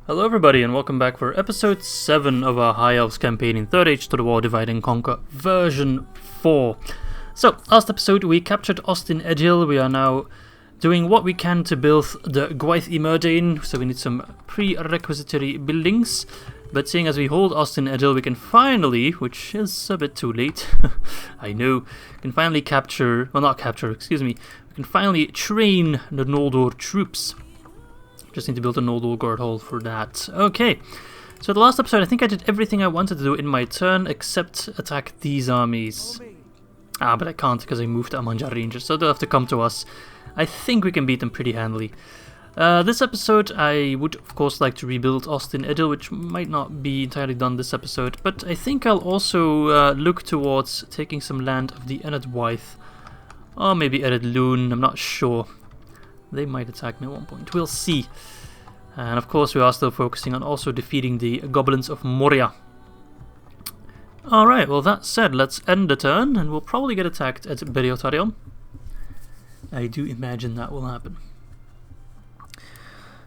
Hello everybody and welcome back for episode 7 of our High Elves campaign in 3rd Age to the War Divide and Conquer version 4. So, last episode we captured Osgiliath. We are now doing what we can to build the Gwaith-i-Mírdain, so we need some prerequisitory buildings. But seeing as we hold Osgiliath, we can finally, which is a bit too late, I know, can finally capture, well not capture, excuse me, we can finally train the Noldor troops. Just need to build a Noldor guard hall for that. Okay, so the last episode I think I did everything I wanted to do in my turn except attack these armies. But I can't because I moved Amanjar Rangers, so they'll have to come to us. I think we can beat them pretty handily. This episode I would of course like to rebuild Osgiliath, which might not be entirely done this episode, but I think I'll also look towards taking some land of the Gwaith, or maybe Rhûn, I'm not sure. They might attack me at one point, we'll see. And of course we are still focusing on also defeating the goblins of Moria. Alright, well that said, let's end the turn and we'll probably get attacked at Eregion. I do imagine that will happen.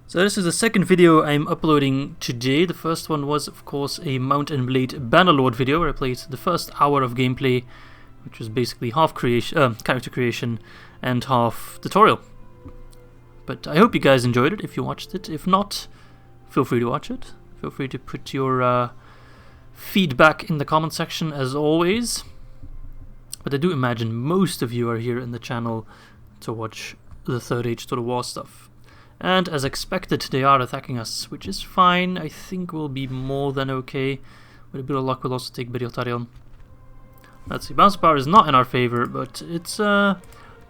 So this is the second video I'm uploading today. The first one was of course a Mount and Blade Bannerlord video where I played the first hour of gameplay, which was basically half character creation and half tutorial. But I hope you guys enjoyed it if you watched it. If not, feel free to watch it. Feel free to put your feedback in the comment section as always. But I do imagine most of you are here in the channel to watch the 3rd Age to the War stuff. And as expected, they are attacking us, which is fine. I think we'll be more than okay. With a bit of luck, we'll also take Eregion. Let's see, bounce power is not in our favor, but it's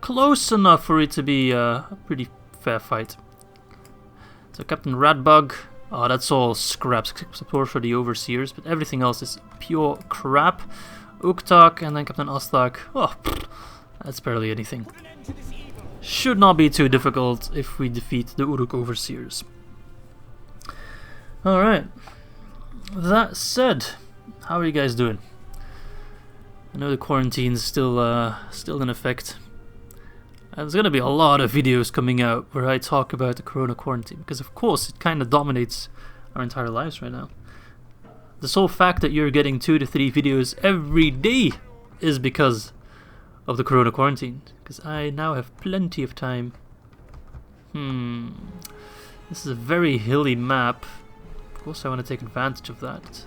close enough for it to be a pretty fair fight. So Captain Radbug, oh that's all scraps, except for the Overseers, but everything else is pure crap. Uktak and then Captain Ostak, oh, that's barely anything. Should not be too difficult if we defeat the Uruk Overseers. Alright, that said, how are you guys doing? I know the quarantine's still in effect. There's going to be a lot of videos coming out where I talk about the Corona quarantine, because of course it kind of dominates our entire lives right now. The sole fact that you're getting 2 to 3 videos every day is because of the Corona quarantine, because I now have plenty of time. This is a very hilly map. Of course I want to take advantage of that.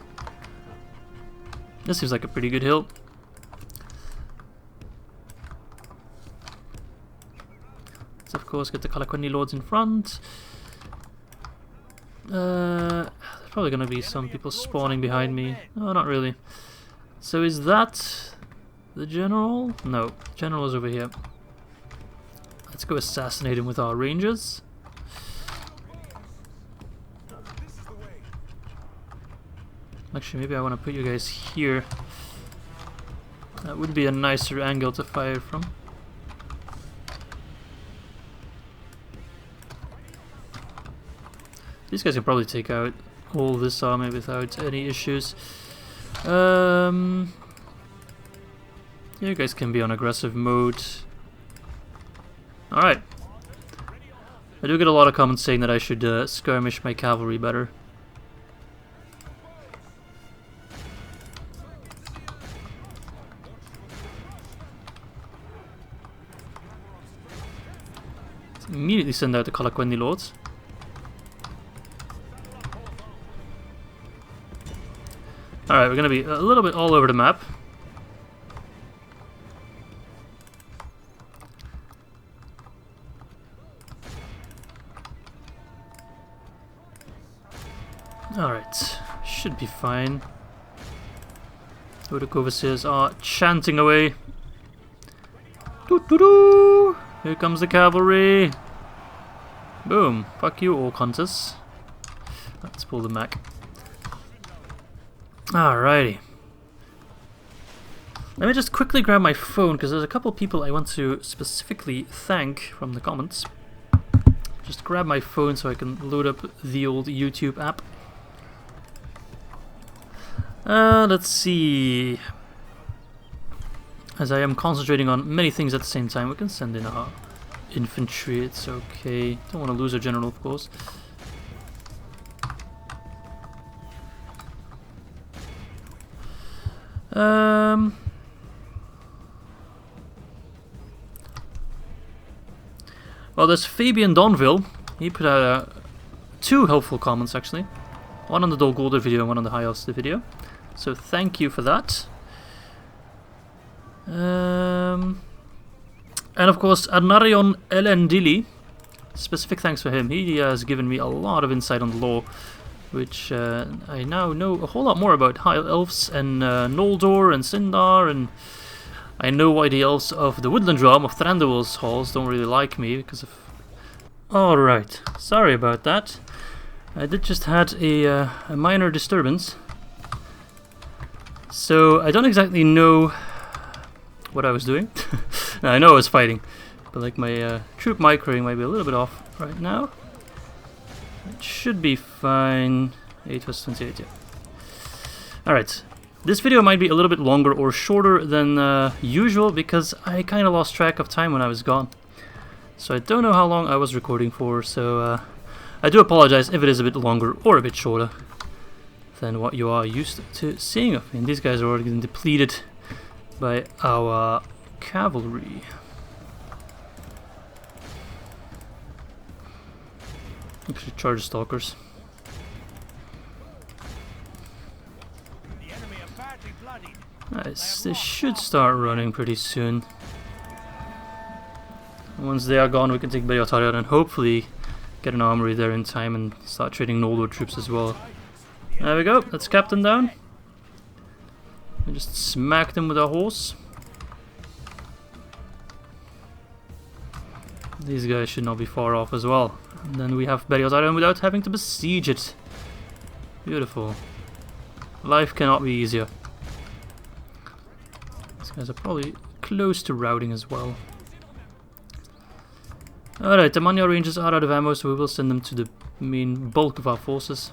This seems like a pretty good hill. Let's of course get the Kalakwendi Lords in front. There's probably going to be some people spawning behind me. No, not really. So is that the general? No, the general is over here. Let's go assassinate him with our rangers. Actually, maybe I want to put you guys here. That would be a nicer angle to fire from. These guys can probably take out all this army without any issues. You guys can be on aggressive mode. Alright. I do get a lot of comments saying that I should skirmish my cavalry better. Let's immediately send out the Kalakwendi Lords. Alright, we're going to be a little bit all over the map. Alright, should be fine. Uruk Overseers are chanting away. Doo-doo-doo! Here comes the cavalry. Boom. Fuck you, Orc Hunters. Let's pull the Mac. Alrighty. Let me just quickly grab my phone because there's a couple people I want to specifically thank from the comments. Just grab my phone so I can load up the old YouTube app. Let's see. As I am concentrating on many things at the same time, we can send in our infantry, it's okay. Don't want to lose our general, of course. Well, there's Fabian Donville. He put out two helpful comments actually. One on the Dol Guldur video and one on the High Elves video. So thank you for that. And of course, Arnarion Elendili. Specific thanks for him. He has given me a lot of insight on the lore, which I now know a whole lot more about High Elves and Noldor and Sindar, and I know why the elves of the Woodland Realm of Thranduil's halls don't really like me because of... Alright, sorry about that. I did just had a minor disturbance. So I don't exactly know what I was doing. I know I was fighting, but like my troop microing might be a little bit off right now. It should be fine. 8 was 28, yeah. Alright. This video might be a little bit longer or shorter than usual because I kind of lost track of time when I was gone. So I don't know how long I was recording for, so I do apologize if it is a bit longer or a bit shorter than what you are used to seeing of me. And these guys are already getting depleted by our cavalry. Actually, charge stalkers. Nice, they should start running pretty soon. Once they are gone, we can take v.4 and hopefully get an armory there in time and start trading Noldor troops as well. There we go, let's cap them down. We just smack them with our horse. These guys should not be far off as well. And then we have v.4 without having to besiege it. Beautiful. Life cannot be easier. These guys are probably close to routing as well. Alright, the Manya Rangers are out of ammo, so we will send them to the main bulk of our forces.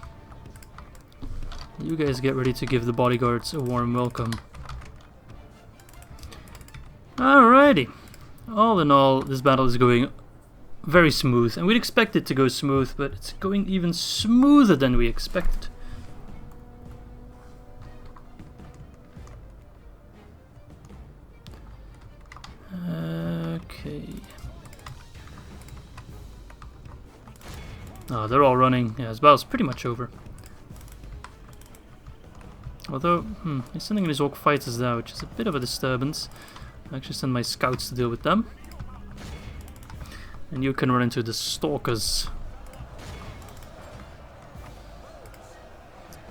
You guys get ready to give the bodyguards a warm welcome. Alrighty. All in all, this battle is going very smooth, and we'd expect it to go smooth, but it's going even smoother than we expected. Okay. Oh, they're all running. Yeah, this battle's pretty much over. Although, he's sending his orc fighters there, which is a bit of a disturbance. I actually send my scouts to deal with them. And you can run into the stalkers.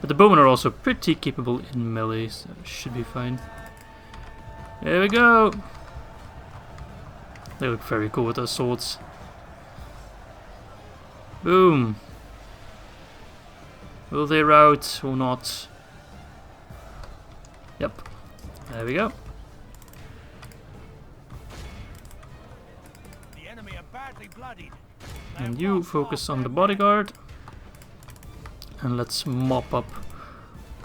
But the bowmen are also pretty capable in melee, so it should be fine. There we go! They look very cool with their swords. Boom! Will they rout or not? Yep. There we go. The enemy are badly bloodied. And you focus on the bodyguard. And let's mop up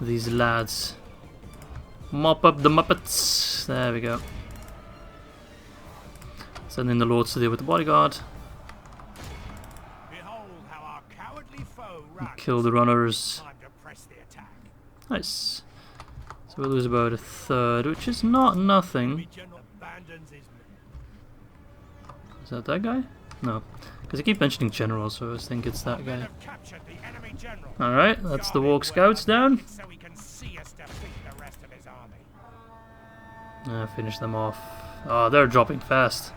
these lads. Mop up the Muppets. There we go. Send in the lords to deal with the bodyguard. And kill the runners. Nice. So we'll lose about a third, which is not nothing. Is that guy? No. Because I keep mentioning general, so I think it's that guy. Alright, that's the walk scouts down. Finish them off. Oh, they're dropping fast.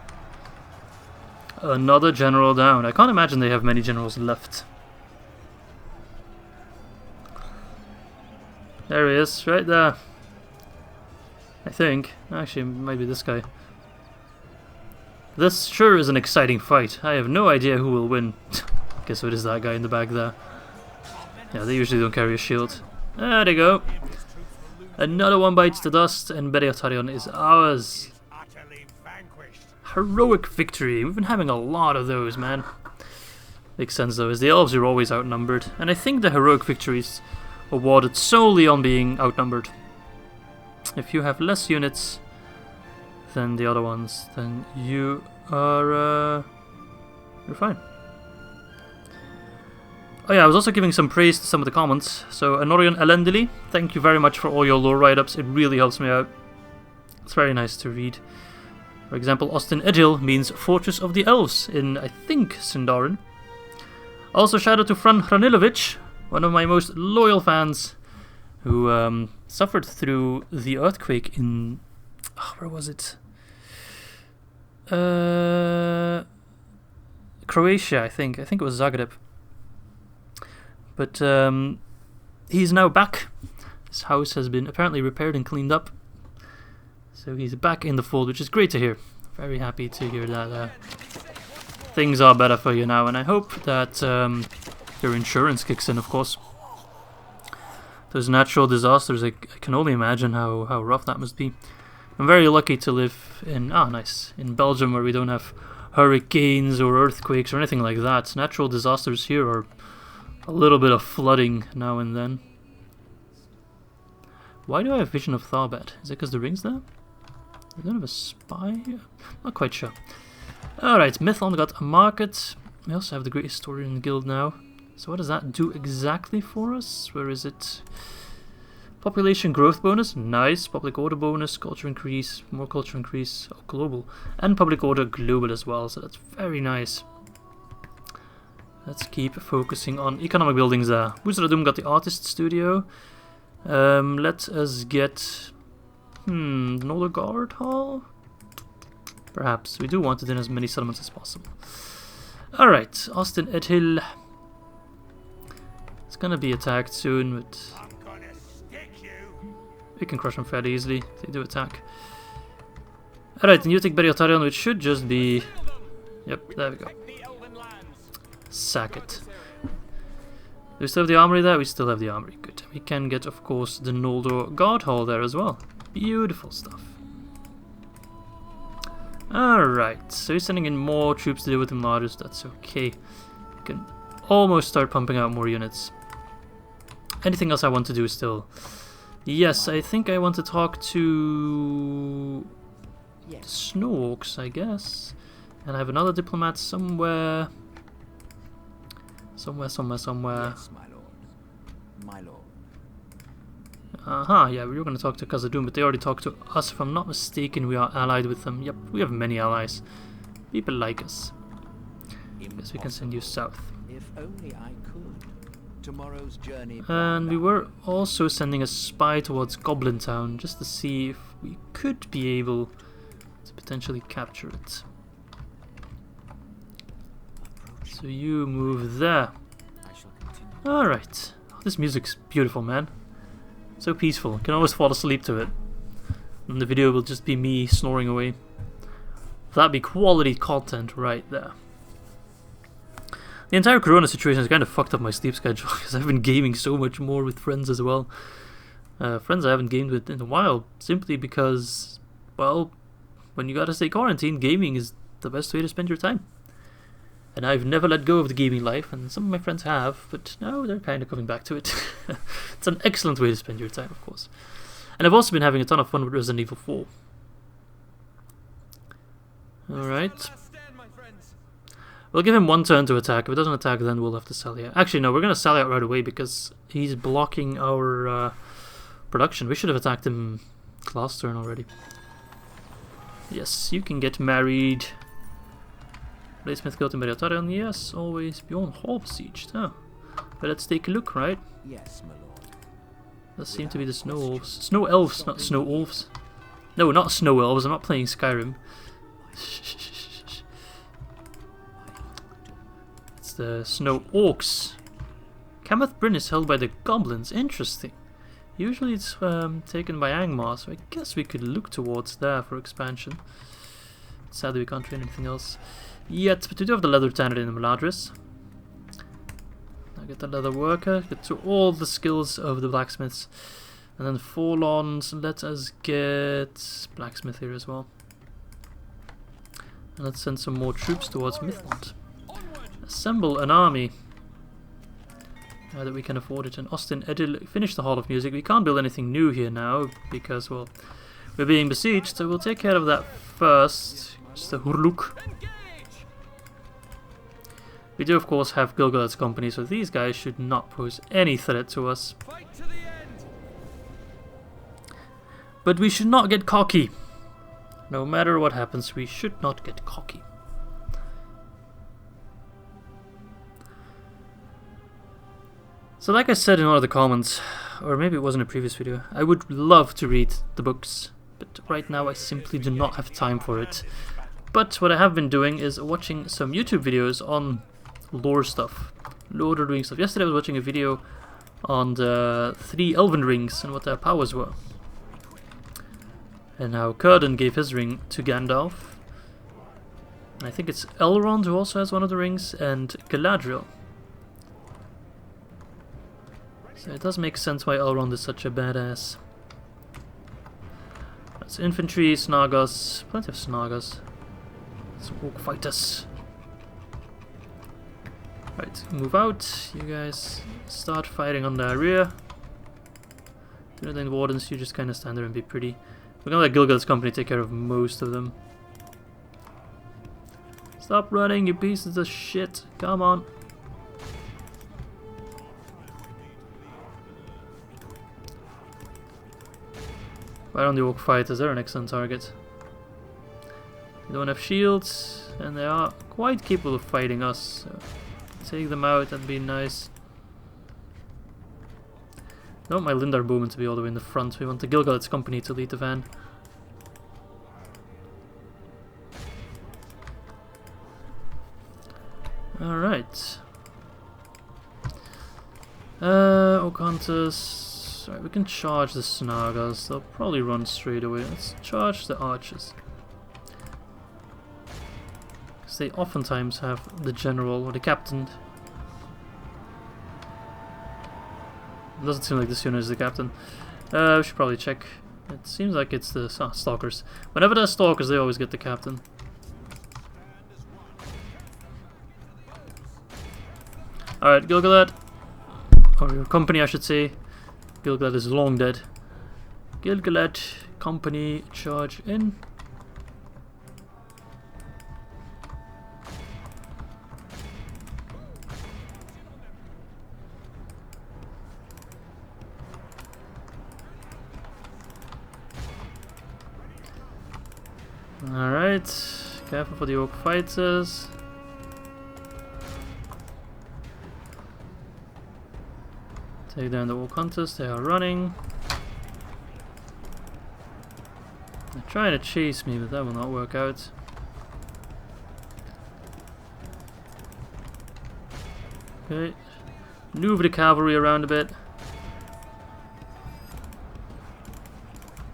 Another general down. I can't imagine they have many generals left. There he is, right there. I think. Actually, it might be this guy. This sure is an exciting fight. I have no idea who will win. Guess it is that guy in the back there. Yeah, they usually don't carry a shield. There they go. Another one bites the dust, and v.4 is ours. Heroic victory. We've been having a lot of those, man. Makes sense though, as the elves are always outnumbered. And I think the heroic victories awarded solely on being outnumbered. If you have less units than the other ones, then you are you're fine. Oh yeah, I was also giving some praise to some of the comments. So, Anorion Elendili, thank you very much for all your lore write-ups. It really helps me out. It's very nice to read. For example, Ostin Edil means Fortress of the Elves in, I think, Sindarin. Also, shout out to Fran Hranilovic, one of my most loyal fans, who suffered through the earthquake in... Oh, where was it? Croatia, I think. I think it was Zagreb. But he's now back. His house has been apparently repaired and cleaned up. So he's back in the fold, which is great to hear. Very happy to hear that things are better for you now. And I hope that your insurance kicks in, of course. Those natural disasters, I can only imagine how rough that must be. I'm very lucky to live in, in Belgium, where we don't have hurricanes or earthquakes or anything like that. Natural disasters here are a little bit of flooding now and then. Why do I have vision of Tharbad? Is it because the ring's there? I don't have a spy here? Not quite sure. Alright, Mithlond got a market. We also have the Great Historian Guild now. So what does that do exactly for us? Where is it? Population growth bonus, nice. Public order bonus, culture increase, more culture increase, global. And public order global as well, so that's very nice. Let's keep focusing on economic buildings there. Ar-Adunaim got the artist studio. Let us get... another guard hall? Perhaps. We do want it in as many settlements as possible. Alright, Ostin Edhill. It's gonna be attacked soon, but... we can crush them fairly easily if they do attack. Alright, and you take Beriotarion, which should just be... Yep, there we go. Sack it. Do we still have the armory there? We still have the armory. Good. We can get, of course, the Noldor Guard Hall there as well. Beautiful stuff. Alright, so he's sending in more troops to deal with Imladris. That's okay. We can almost start pumping out more units. Anything else I want to do still? Yes, I think I want to talk to... the Snow Orcs, I guess. And I have another diplomat somewhere... Somewhere. Yes, my lord. My lord. Yeah, we were going to talk to Khazad-dûm, but they already talked to us. If I'm not mistaken, we are allied with them. Yep, we have many allies. People like us. Guess we can send you south. If only I could. Tomorrow's journey. And we were also sending a spy towards Goblin Town, just to see if we could be able to potentially capture it. So you move there. Alright. Oh, this music's beautiful, man. So peaceful. I can always fall asleep to it. And the video will just be me snoring away. That'd be quality content right there. The entire Corona situation has kind of fucked up my sleep schedule because I've been gaming so much more with friends as well. Friends I haven't gamed with in a while, simply because, well, when you gotta stay quarantined, gaming is the best way to spend your time. And I've never let go of the gaming life, and some of my friends have, but now they're kind of coming back to it. It's an excellent way to spend your time, of course. And I've also been having a ton of fun with Resident Evil 4. Alright. We'll give him one turn to attack. If it doesn't attack, then we'll have to sally out. Actually, no, we're going to sally out right away because he's blocking our production. We should have attacked him last turn already. Yes, you can get married. Bladesmith killed Beriotarion. Yes, always beyond hall besieged. Oh. But let's take a look, right? Yes, my lord. That seem to be the Snow Elves. Snow Elves, not Snow Wolves. No, not Snow Elves. I'm not playing Skyrim. It's the Snow Orcs. Kamath Bryn is held by the Goblins. Interesting. Usually it's taken by Angmar, so I guess we could look towards there for expansion. Sadly, we can't train anything else yet, but we do have the leather tanner in Imladris. Now get the leather worker, get to all the skills of the blacksmiths. And then Forlorns, let us get blacksmith here as well. And let's send some more troops towards Mithlond. Assemble an army. Now that we can afford it. And Ostin Edil finished the Hall of Music. We can't build anything new here now because, well, we're being besieged, so we'll take care of that first. Just the Hurluk. We do of course have Gilgalad's company, so these guys should not pose any threat to us. Fight to the end. But we should not get cocky. No matter what happens, we should not get cocky. So like I said in one of the comments, or maybe it was in a previous video, I would love to read the books, but right now I simply do not have time for it. But what I have been doing is watching some YouTube videos on lore stuff, Lord of the Rings stuff. Yesterday I was watching a video on the 3 elven rings and what their powers were. And how Círdan gave his ring to Gandalf. And I think it's Elrond who also has one of the rings, and Galadriel. So it does make sense why Elrond is such a badass. That's infantry, Snagas, plenty of Snagas. Let's orc fighters. Right, move out. You guys start fighting on the rear. Dunedin Wardens, you just kind of stand there and be pretty. We're gonna let Gilgalad's company take care of most of them. Stop running, you pieces of shit. Come on. Right on the orc fighters, they're an excellent target. They don't have shields, and they are quite capable of fighting us. So take them out, that'd be nice. I don't want my Lindar Bowman to be all the way in the front. We want the Gilgalad's company to lead the van. Alright. Okantas. Right, we can charge the Snagas. They'll probably run straight away. Let's charge the archers. Because they oftentimes have the general or the captain. It doesn't seem like the Sooner is the captain. We should probably check. It seems like it's the stalkers. Whenever there's stalkers, they always get the captain. Alright, Gilgalad. Or your company, I should say. Gilgalad is long dead. Gilgalad company, charge in. Alright, careful for the orc fighters. Take down the orc hunters, they are running. They're trying to chase me, but that will not work out. Okay, maneuver the cavalry around a bit.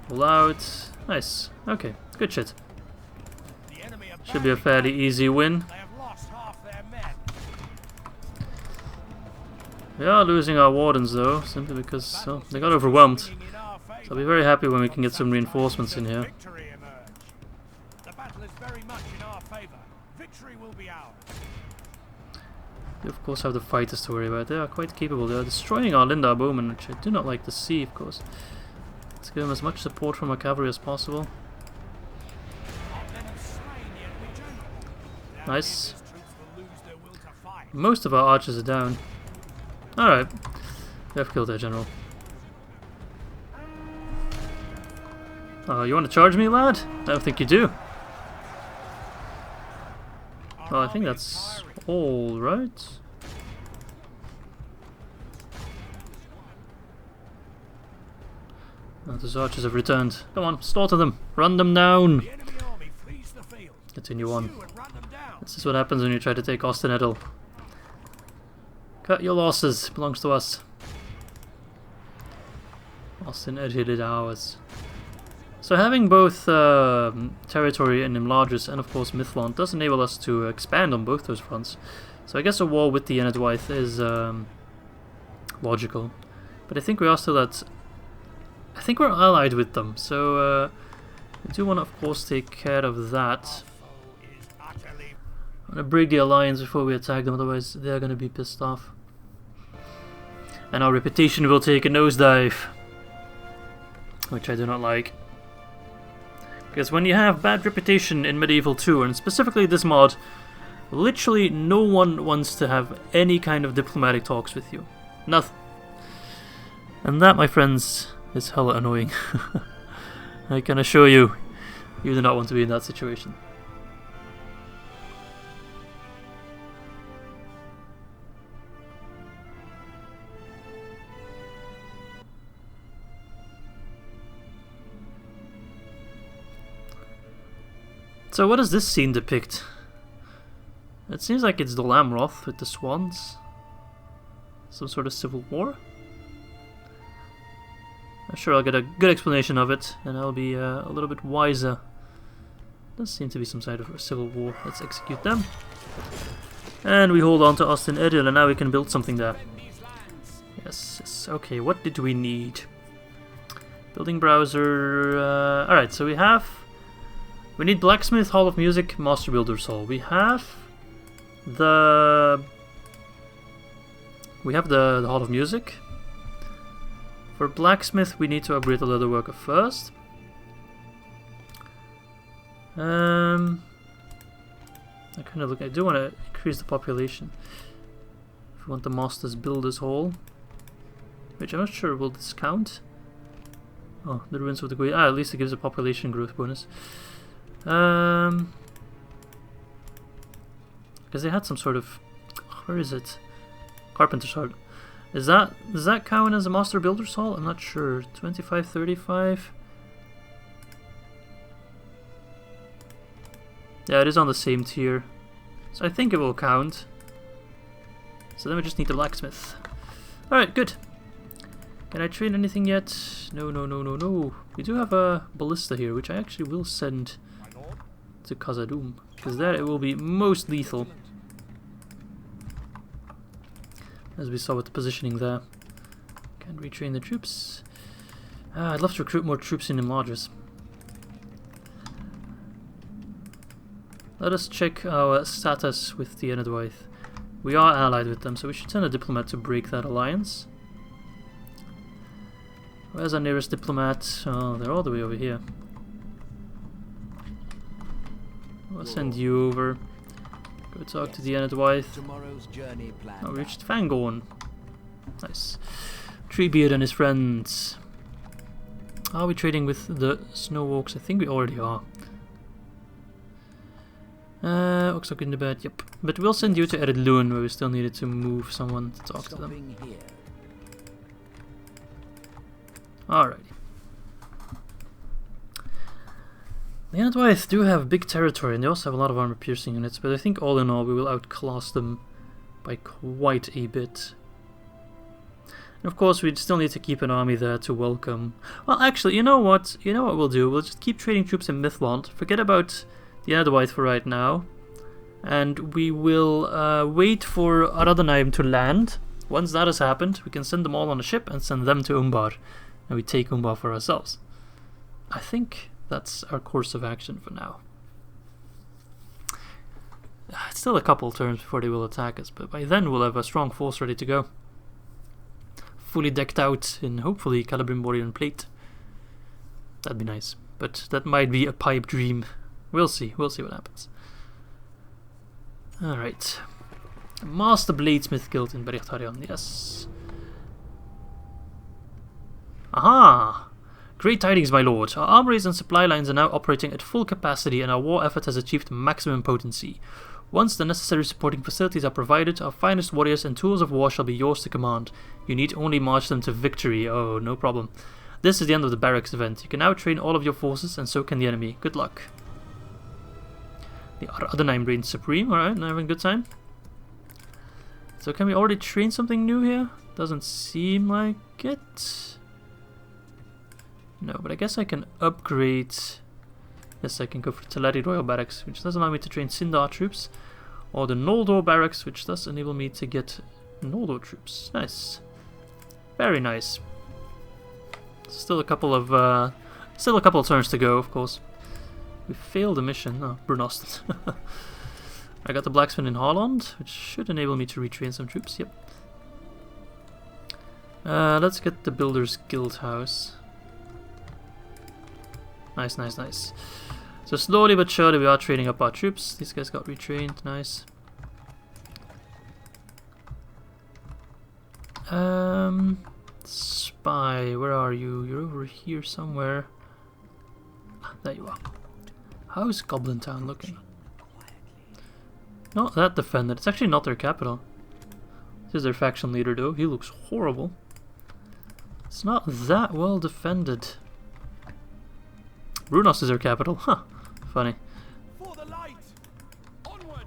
Pull out. Nice, okay, good shit. Should be a fairly easy win. We are losing our wardens though, simply because they got overwhelmed. So I'll be very happy when we can get some reinforcements in here. We of course have the fighters to worry about. They are quite capable. They are destroying our Lindar Bowmen, which I do not like to see, of course. Let's give them as much support from our cavalry as possible. Nice. Most of our archers are down. Alright. We have killed their general. You want to charge me, lad? I don't think you do. Well, I think that's all, right? Oh, those archers have returned. Come on, slaughter them. Run them down. Continue on. This is what happens when you try to take Osgiliath. Cut your losses. It belongs to us. Osgiliath is ours. So having both territory in Imladris and of course Mithlond does enable us to expand on both those fronts. So I guess a war with the Gwaith is logical. But I think we are still at... I think we're allied with them. So we do want to of course take care of that. I'm gonna break the alliance before we attack them, otherwise they're gonna be pissed off. And our reputation will take a nosedive. Which I do not like. Because when you have bad reputation in Medieval 2, and specifically this mod, Literally no one wants to have any kind of diplomatic talks with you. Nothing. And that, my friends, is hella annoying. I can assure you, you do not want to be in that situation. So what does this scene depict? It seems like it's the Lamroth with the swans. Some sort of civil war? I'm sure I'll get a good explanation of it, and I'll be a little bit wiser. Does seem to be some sort of a civil war. Let's execute them. And we hold on to Osgiliath and Eregion, and now we can build something there. Yes, yes. Okay, what did we need? Building browser. Alright, so we need Blacksmith, Hall of Music, Master Builder's Hall. We have the Hall of Music. For Blacksmith, we need to upgrade the Leatherworker first. I do want to increase the population. If we want the Master's Builder's Hall, which I'm not sure will this count. Oh, the Ruins of the Gwaith. At least it gives a population growth bonus. Because they had some sort of, where is it? Carpenter's Hall. Does that count as a Master Builder's Hall? I'm not sure. 25, 35. Yeah, it is on the same tier, so I think it will count. So then we just need the blacksmith. All right, good. Can I train anything yet? No, no, no, no, no. We do have a ballista here, which I actually will send to Khazad-Dûm, because there it will be most lethal, as we saw with the positioning there. Can retrain the troops. I'd love to recruit more troops in Imladris. Let us check our status with the Gwaith. We are allied with them, so we should send a diplomat to break that alliance. Where's our nearest diplomat? Oh, they're all the way over here. I'll send you over. Go talk to the Gwaith. Oh, we reached Fangorn. Nice. Treebeard and his friends. Are we trading with the Snowwalks? I think we already are. Oxlock in the bed, yep. But we'll send you to Eregion, where we still needed to move someone to talk to them. Alrighty. The Gwaith do have big territory, and they also have a lot of armor piercing units, but I think all in all we will outclass them by quite a bit. And of course we'd still need to keep an army there to welcome. Well, actually, you know what? You know what we'll do? We'll just keep trading troops in Mythland. Forget about the Gwaith for right now, and we will wait for Ar-Adunaim to land. Once that has happened, we can send them all on a ship and send them to Umbar, and we take Umbar for ourselves. I think that's our course of action for now. It's still a couple turns before they will attack us, but by then we'll have a strong force ready to go. Fully decked out in hopefully Calabrian Warrior plate. That'd be nice, but that might be a pipe dream. We'll see what happens. Alright. Master Bladesmith Guild in Berchtarion, yes. Aha! Great tidings, my lord. Our armories and supply lines are now operating at full capacity, and our war effort has achieved maximum potency. Once the necessary supporting facilities are provided, our finest warriors and tools of war shall be yours to command. You need only march them to victory. Oh, no problem. This is the end of the Barracks event. You can now train all of your forces, and so can the enemy. Good luck. The Ar-Adunaim reigns supreme. Alright, now having a good time. So can we already train something new here? Doesn't seem like it. No, but I guess I can upgrade. Yes, I can go for Teleri Royal Barracks, which does allow me to train Sindar troops. Or the Noldor Barracks, which does enable me to get Noldor troops. Nice. Very nice. Still a couple of turns to go, of course. We failed the mission. Oh, Brunost. I got the Blacksmith in Holland, which should enable me to retrain some troops. Yep. Let's get the Builder's Guild House. Nice, nice, nice. So slowly but surely we are training up our troops. These guys got retrained. Nice. Spy, where are you? You're over here somewhere. Ah, there you are. How's Goblin Town looking? Not that defended. It's actually not their capital. This is their faction leader though. He looks horrible. It's not that well defended. Rhûn is their capital. Huh. Funny. For the light. Onward.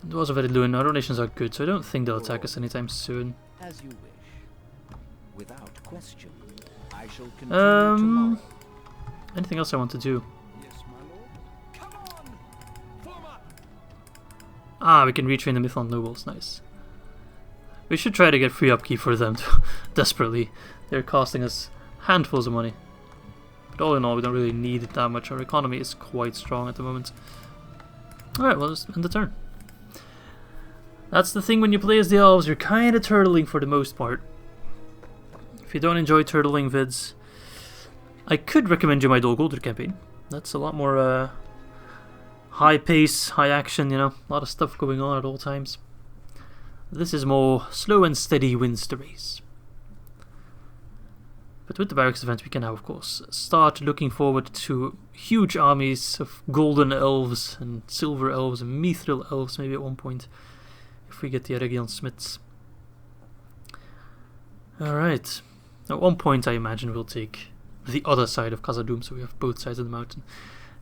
It was a very low, and our donations are good, so I don't think they'll attack us anytime soon. As you wish. Without question. I shall continue tomorrow. Anything else I want to do? Yes, my lord. Come on. Form up. Ah, we can retrain the Mython nobles. Nice. We should try to get free upkeep for them desperately. They're costing us handfuls of money. But all in all, we don't really need it that much. Our economy is quite strong at the moment. Alright, well, just end the turn. That's the thing when you play as the elves, you're kind of turtling for the most part. If you don't enjoy turtling vids, I could recommend you my Dol Guldur campaign. That's a lot more high pace, high action, you know, a lot of stuff going on at all times. This is more slow and steady wins the race. But with the Barracks event we can now of course start looking forward to huge armies of golden elves and silver elves and mithril elves maybe at one point, if we get the Eregion smiths. Alright, at one point I imagine we'll take the other side of Khazad-dûm, so we have both sides of the mountain.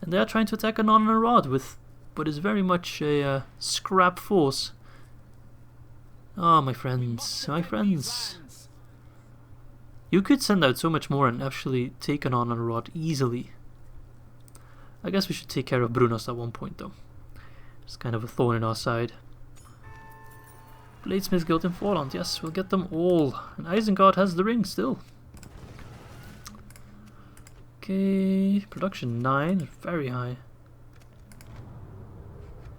And they are trying to attack Anon and Arad with what is very much a scrap force. Ah, my friends, my friends. You could send out so much more and actually take Anon and Arad easily. I guess we should take care of Brunos at one point though. It's kind of a thorn in our side. Bladesmith Guild in Forland, yes, we'll get them all. And Isengard has the ring still. Okay, production 9, very high.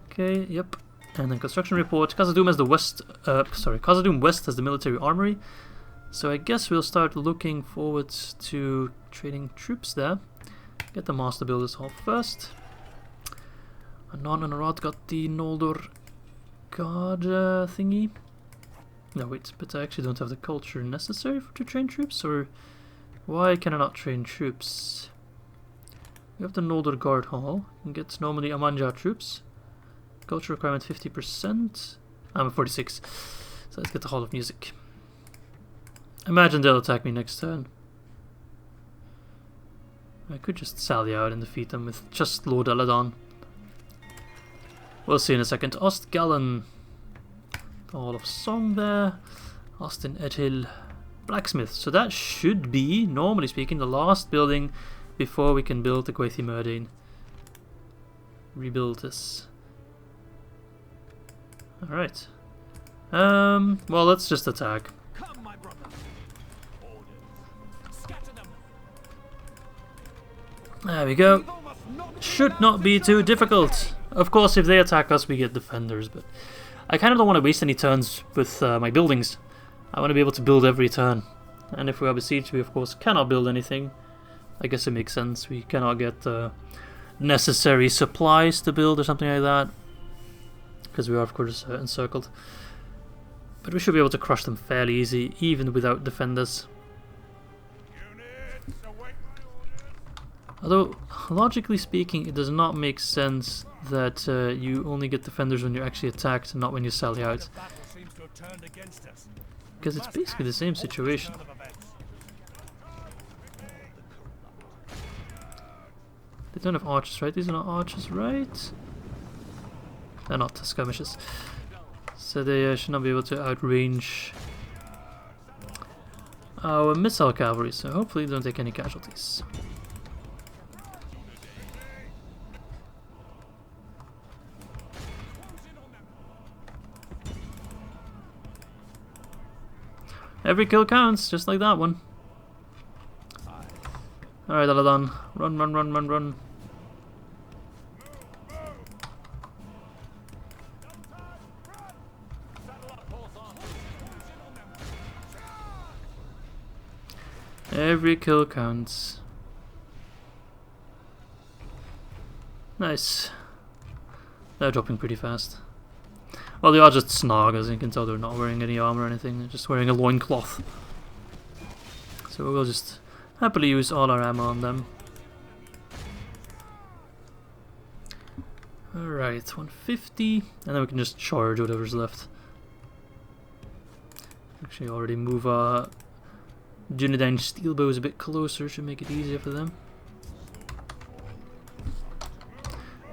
Okay, yep. And then construction report. Khazad-dûm has the west. Khazad-dûm West has the military armory. So I guess we'll start looking forward to training troops there. Get the master builders hall first. Anon and Arad got the Noldor guard thingy. No wait, but I actually don't have the culture necessary to train troops, or why can I not train troops? We have the Noldor guard hall. You can get normally Amanja troops. Culture requirement 50%. I'm at 46. So let's get the Hall of Music. Imagine they'll attack me next turn. I could just sally out and defeat them with just Lord Eladon. We'll see in a second. Ostgallen. The Hall of Song there. Austin Edhill. Blacksmith. So that should be, normally speaking, the last building before we can build the Gwaith-i-Mírdain. Rebuild this. Alright. Well, let's just attack. Come, my brother. Scatter them. There we go. Should not be too difficult. Of course, if they attack us, we get defenders, but I kind of don't want to waste any turns with my buildings. I want to be able to build every turn. And if we are besieged, we of course cannot build anything. I guess it makes sense. We cannot get necessary supplies to build or something like that, because we are of course encircled. But we should be able to crush them fairly easy, even without defenders. Although, logically speaking, it does not make sense that you only get defenders when you're actually attacked and not when you sally out. Because it's basically the same situation. They don't have archers, right? These are not archers, right? They're not skirmishers. So they should not be able to outrange our missile cavalry, so hopefully they don't take any casualties. Every kill counts, just like that one. Alright, Eladon. Run, run, run, run, run. Every kill counts. Nice. They're dropping pretty fast. Well, they are just snog, as you can tell they're not wearing any armor or anything, they're just wearing a loincloth. So we'll just happily use all our ammo on them. Alright, 150, and then we can just charge whatever's left. Actually already move our Dunedain steel bows a bit closer, should make it easier for them.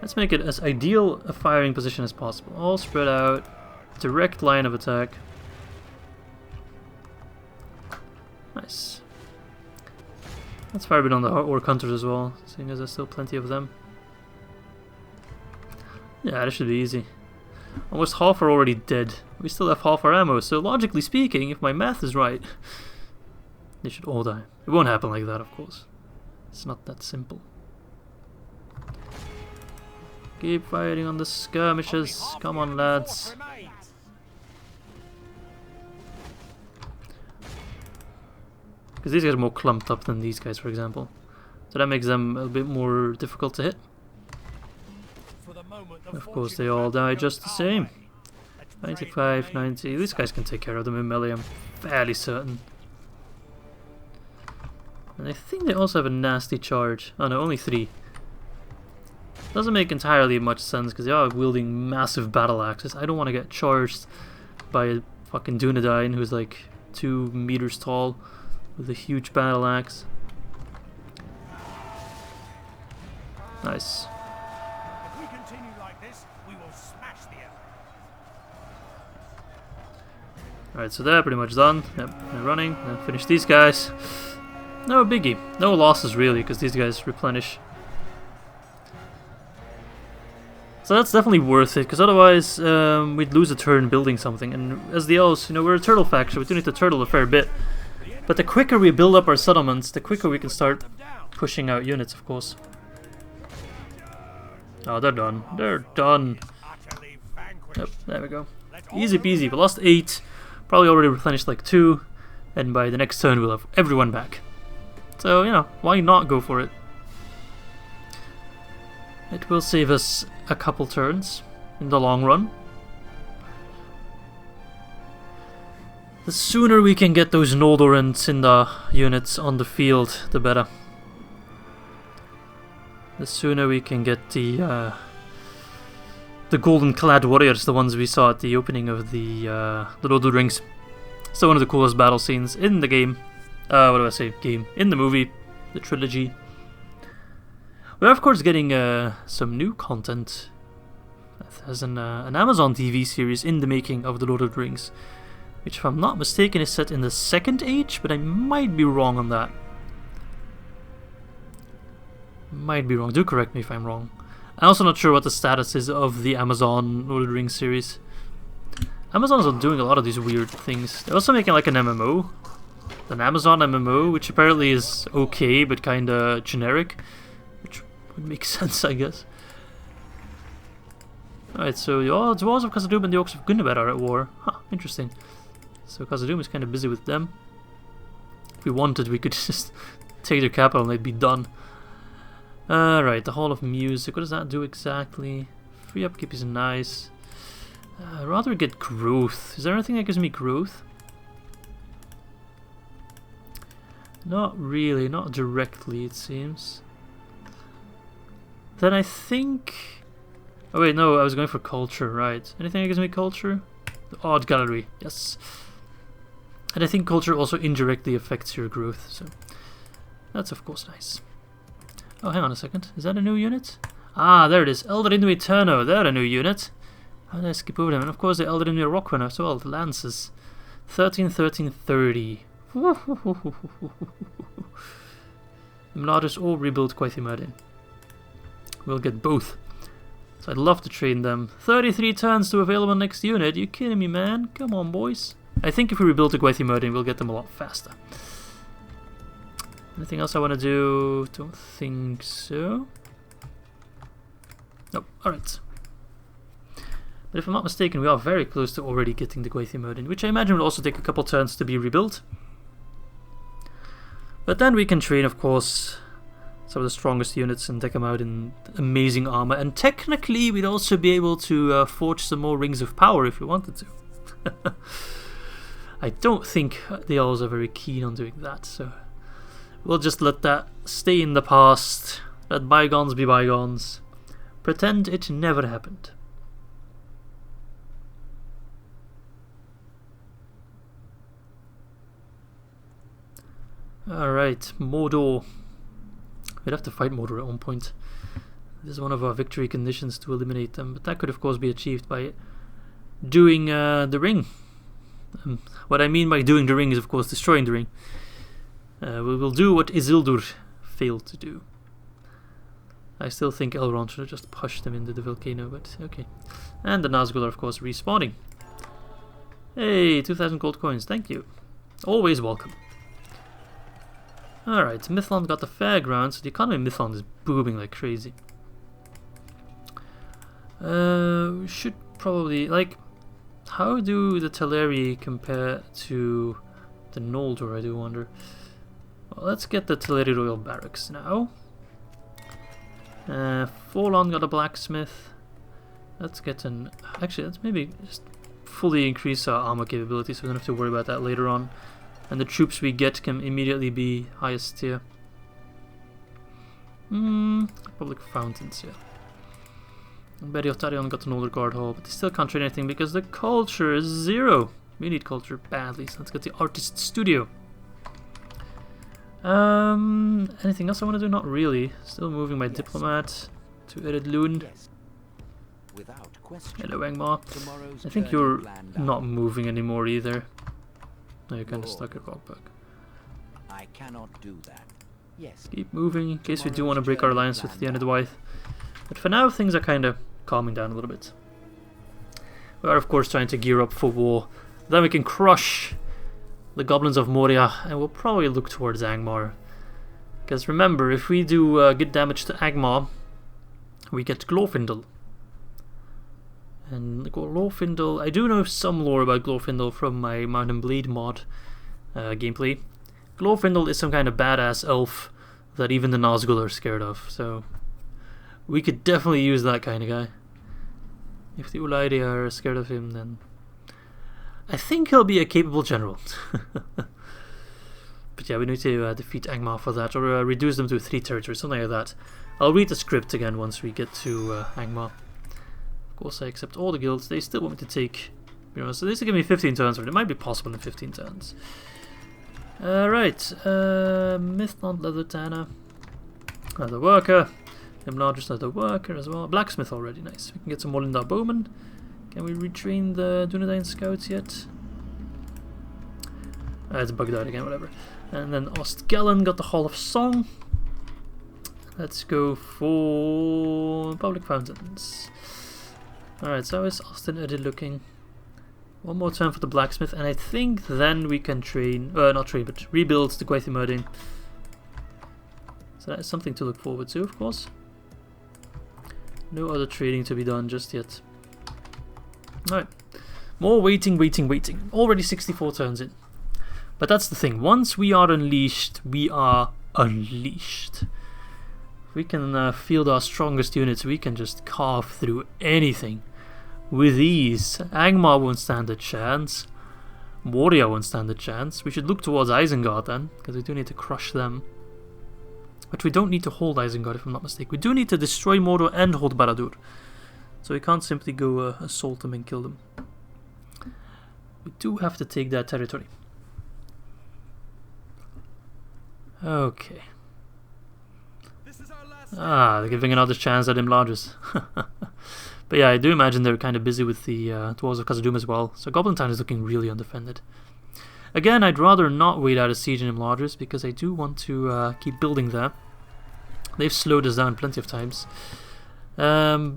Let's make it as ideal a firing position as possible. All spread out, direct line of attack. Nice. Let's fire a bit on the orc hunters as well, seeing as there's still plenty of them. Yeah, this should be easy. Almost half are already dead. We still have half our ammo, so logically speaking, if my math is right, they should all die. It won't happen like that, of course. It's not that simple. Keep firing on the skirmishers. Come on, lads. Because these guys are more clumped up than these guys, for example. So that makes them a bit more difficult to hit. Of course, they all die just the same. 95, 90. These guys can take care of them in melee, I'm fairly certain. And I think they also have a nasty charge. Oh no, only 3. Doesn't make entirely much sense because they are wielding massive battle axes. I don't want to get charged by a fucking Dunedain who's like 2 meters tall with a huge battle axe. Nice. Alright, so they're pretty much done. Yep, they're running. Then finish these guys. No biggie. No losses really, because these guys replenish. So that's definitely worth it, because otherwise we'd lose a turn building something. And as the elves, you know, we're a turtle faction, we do need to turtle a fair bit. But the quicker we build up our settlements, the quicker we can start pushing out units, of course. Oh, they're done. They're done. Yep, there we go. Easy peasy. We lost 8. Probably already replenished like 2. And by the next turn we'll have everyone back. So, you know, why not go for it? It will save us a couple turns in the long run. The sooner we can get those Noldor and Sindar units on the field, the better. The sooner we can get the golden clad warriors, the ones we saw at the opening of the Lord of the Rings. Still one of the coolest battle scenes in the game. What do I say? Game. In the movie. The trilogy. We're of course getting some new content. There's an Amazon TV series in the making of the Lord of the Rings. Which, if I'm not mistaken, is set in the Second Age, but I might be wrong on that. Might be wrong. Do correct me if I'm wrong. I'm also not sure what the status is of the Amazon Lord of the Rings series. Amazon's doing a lot of these weird things. They're also making like an MMO. An Amazon MMO, which apparently is okay, but kinda generic. Which would make sense, I guess. Alright, so the Dwarves of Khazad-dûm and the Orcs of Gundabad are at war. Huh, interesting. So Khazad-dûm is kind of busy with them. If we wanted, we could just take their capital and they'd be done. Right, the Hall of Music. What does that do exactly? Free upkeep is nice. I'd rather get growth. Is there anything that gives me growth? Not really, not directly it seems. Then I think... Oh wait, no, I was going for culture, right. Anything that gives me culture? The Art Gallery, yes. And I think culture also indirectly affects your growth, so... That's of course nice. Oh, hang on a second. Is that a new unit? Ah, there it is. Eldarin Eterno. They're a new unit. How did I skip over them? And of course the Eldarin Rockwind as well. The Lances. 13, 13, 30. Imladris or rebuild Gwaith-i-Mírdain. We'll get both. So I'd love to train them. 33 turns to available next unit. You kidding me, man? Come on, boys. I think if we rebuild the Gwaith-i-Mírdain, we'll get them a lot faster. Anything else I want to do? Don't think so. Nope, alright. But if I'm not mistaken, we are very close to already getting the Gwaith-i-Mírdain, which I imagine will also take a couple turns to be rebuilt. But then we can train, of course, some of the strongest units and deck them out in amazing armor. And technically, we'd also be able to forge some more Rings of Power if we wanted to. I don't think the elves are very keen on doing that, so we'll just let that stay in the past. Let bygones be bygones. Pretend it never happened. Alright, Mordor. We'd have to fight Mordor at one point. This is one of our victory conditions, to eliminate them, but that could of course be achieved by doing the ring. What I mean by doing the ring is of course destroying the ring. We will do what Isildur failed to do. I still think Elrond should have just pushed them into the volcano, but okay. And the Nazgûl are of course respawning. Hey, 2,000 gold coins, thank you. Always welcome. Alright, Mithlond got the fairgrounds, so the economy of Mithlond is booming like crazy. We should probably, like, how do the Teleri compare to the Noldor, I do wonder. Well, let's get the Teleri Royal Barracks now. Forlorn got a blacksmith. Let's get an... Actually, let's maybe just fully increase our armor capability so we don't have to worry about that later on. And the troops we get can immediately be highest tier. Public fountains, yeah. And Beri-Otarion got an older guard hall, but they still can't train anything because the culture is 0. We need culture badly, so let's get the artist studio. Anything else I want to do? Not really. Still moving my diplomat to Eregion. Without question. Hello, Angmar. I think you're not moving anymore either. No, you're kind of stuck at Rockburg. I cannot do that. Yes. Keep moving in case we do want to break our alliance with the end of Gwaith. But for now, things are kind of calming down a little bit. We are, of course, trying to gear up for war. Then we can crush the goblins of Moria, and we'll probably look towards Angmar. Because remember, if we do good damage to Angmar, we get Glorfindel. And Glorfindel, I do know some lore about Glorfindel from my Mount and Blade mod gameplay. Glorfindel is some kind of badass elf that even the Nazgûl are scared of, so we could definitely use that kind of guy. If the Ulaidi are scared of him, then I think he'll be a capable general. But yeah, we need to defeat Angmar for that, or reduce them to 3 territories, something like that. I'll read the script again once we get to Angmar. Of course, I accept all the guilds. They still want me to take, you know, so this will give me 15 turns, or it might be possible in 15 turns. Right, Mithlond Leather Tanner, another worker. Imladris another worker as well. Blacksmith already, nice. We can get some more Lindar Bowmen. Can we retrain the Dunedain scouts yet? It's bugged out again, whatever. And then Osgiliath got the Hall of Song. Let's go for public fountains. Alright, so is Austin Edid looking? One more turn for the blacksmith, and I think then we can train, not train, but rebuild the Gwaith-i-Mírdain. So that is something to look forward to, of course. No other trading to be done just yet. Alright. More waiting. Already 64 turns in. But that's the thing. Once we are unleashed, we are unleashed. If we can field our strongest units, we can just carve through anything with ease. Angmar won't stand a chance. Moria won't stand a chance. We should look towards Isengard then, because we do need to crush them. But we don't need to hold Isengard, if I'm not mistaken. We do need to destroy Mordor and hold Barad-dûr. So we can't simply go assault them and kill them. We do have to take that territory. Okay. They're giving another chance at Imladris. But yeah, I do imagine they're kind of busy with the Dwarves of Khazad-dûm as well. So Goblin Town is looking really undefended. Again, I'd rather not wait out a siege in Imladris because I do want to keep building there. They've slowed us down plenty of times. Well,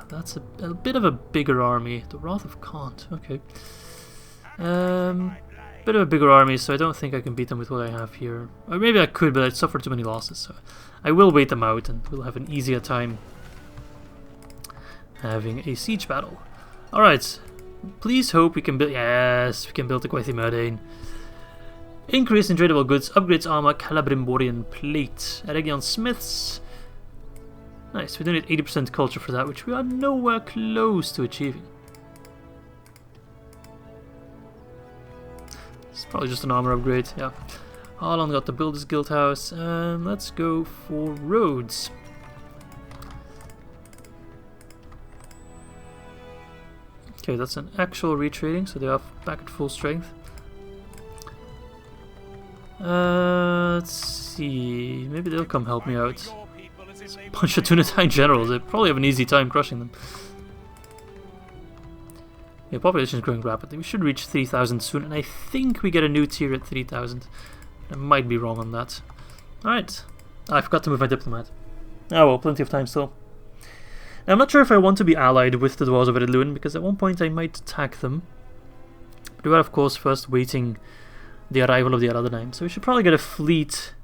that's a bit of a bigger army. The Wrath of Khant, okay. Bit of a bigger army, so I don't think I can beat them with what I have here. Or maybe I could, but I'd suffer too many losses. So I will wait them out and we'll have an easier time having a siege battle. Alright, please hope we can build... Yes, we can build the Gwaith-i-Mírdain. Increase in tradable goods, upgrades armor, Calabrimborian plate. Eregion smiths. Nice, we donate 80% culture for that, which we are nowhere close to achieving. It's probably just an armor upgrade, yeah. Harlan got the Builders Guild house. Let's go for roads. Okay, that's an actual retrading, so they are back at full strength. Let's see. Maybe they'll come help me out. It's a bunch of Tunatine generals. They probably have an easy time crushing them. Yeah, population is growing rapidly. We should reach 3,000 soon, and I think we get a new tier at 3,000. I might be wrong on that. Alright. I forgot to move my diplomat. Oh well, plenty of time still. Now, I'm not sure if I want to be allied with the Dwarves of Rhûn, because at one point I might attack them. But we are, of course, first waiting the arrival of the Ar-Adunaim. So we should probably get a fleet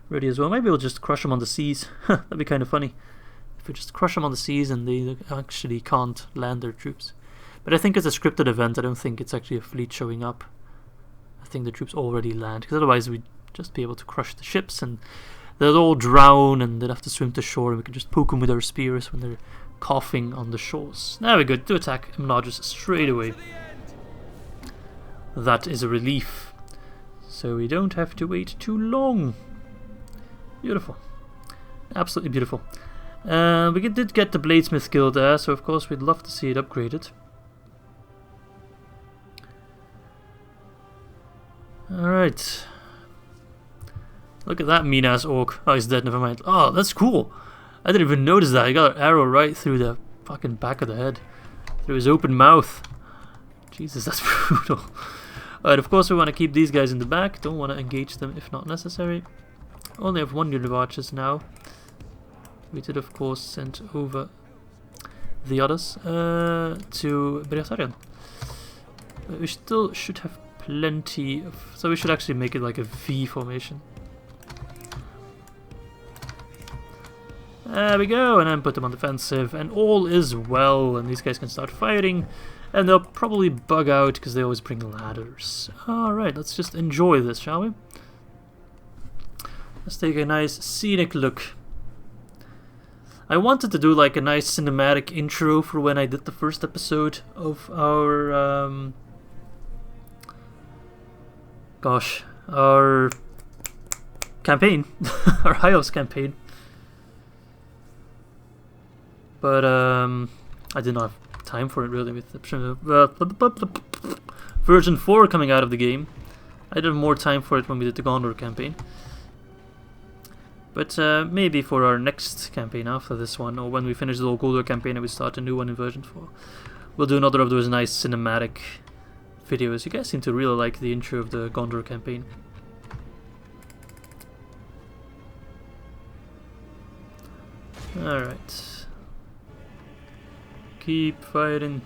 ready as well. Maybe we'll just crush them on the seas. That'd be kind of funny. If we just crush them on the seas and they actually can't land their troops. But I think it's a scripted event. I don't think it's actually a fleet showing up. I think the troops already land, because otherwise we'd just be able to crush the ships and they'll all drown and they'd have to swim to shore, and we can just poke them with our spears when they're coughing on the shores. There we go, to attack Imladris straight away. That is a relief. So we don't have to wait too long. Beautiful. Absolutely beautiful. We did get the Bladesmith Guild there, so of course we'd love to see it upgraded. Alright. Look at that mean ass orc. Oh, he's dead, never mind. Oh, that's cool. I didn't even notice that. He got an arrow right through the fucking back of the head. Through his open mouth. Jesus, that's brutal. Alright, of course we want to keep these guys in the back. Don't want to engage them if not necessary. Only have one unit of archers now. We did, of course, send over the others to Barracks. We still should have plenty of... So we should actually make it like a V formation. There we go, and then put them on defensive, and all is well, and these guys can start fighting, and they'll probably bug out because they always bring ladders. Alright, let's just enjoy this, shall we? Let's take a nice scenic look. I wanted to do like a nice cinematic intro for when I did the first episode of our our campaign, our High Elves campaign. But I did not have time for it really with the version 4 coming out of the game. I did have more time for it when we did the Gondor campaign. But maybe for our next campaign after this one, or when we finish the Dol Guldur campaign and we start a new one in version 4, we'll do another of those nice cinematic videos. You guys seem to really like the intro of the Gondor campaign. Alright. Keep fighting.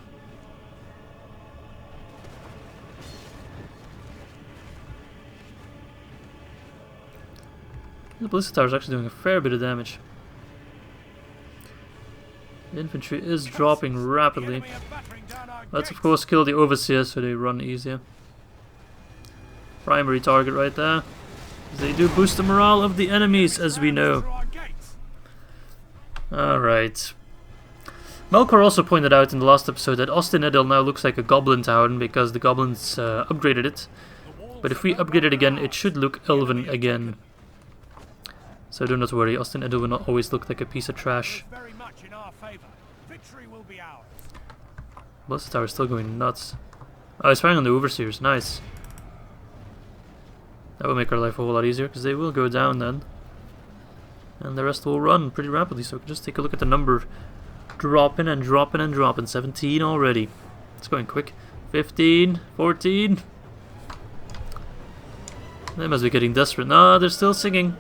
The Ballistic Tower is actually doing a fair bit of damage. The infantry is dropping rapidly. Let's of course kill the Overseer so they run easier. Primary target right there. They do boost the morale of the enemies, as we know. Alright. Melkor also pointed out in the last episode that Osgiliath now looks like a goblin town because the goblins upgraded it. But if we upgrade it again, it should look elven again. So do not worry, Osgiliath will not always look like a piece of trash. Ballistic Tower is still going nuts. Oh, he's firing on the Overseers, nice. That will make our life a whole lot easier because they will go down then. And the rest will run pretty rapidly, so we can just take a look at the number. Dropping and dropping and dropping. 17 already. It's going quick. 15, 14. They must be getting desperate. No, they're still singing.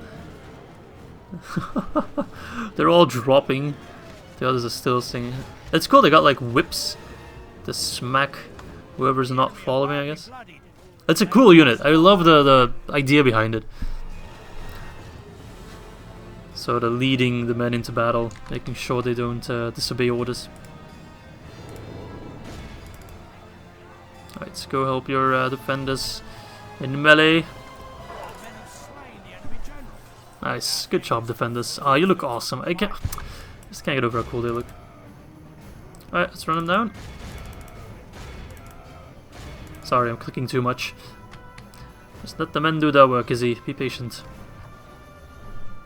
They're all dropping. The others are still singing. It's cool, they got like whips to smack whoever's not following, I guess. It's a cool unit. I love the idea behind it. Sort of leading the men into battle, making sure they don't disobey orders. Alright, let's go help your defenders in melee. Nice. Good job, defenders. Ah, you look awesome. I just can't get over how cool they look. Alright, let's run them down. Sorry, I'm clicking too much. Just let the men do their work, Izzy. Be patient.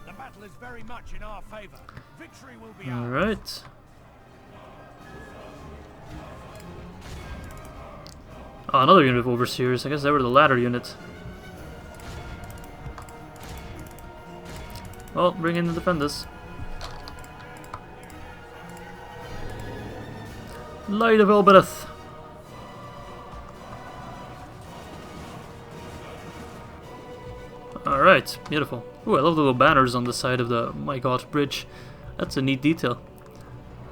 The battle is very much in our favor. Victory will be ours. Alright. Oh, another unit of overseers. I guess they were the latter unit. Well, bring in the defenders. Light of Elbereth. Alright, beautiful. Ooh, I love the little banners on the side of the My God bridge. That's a neat detail.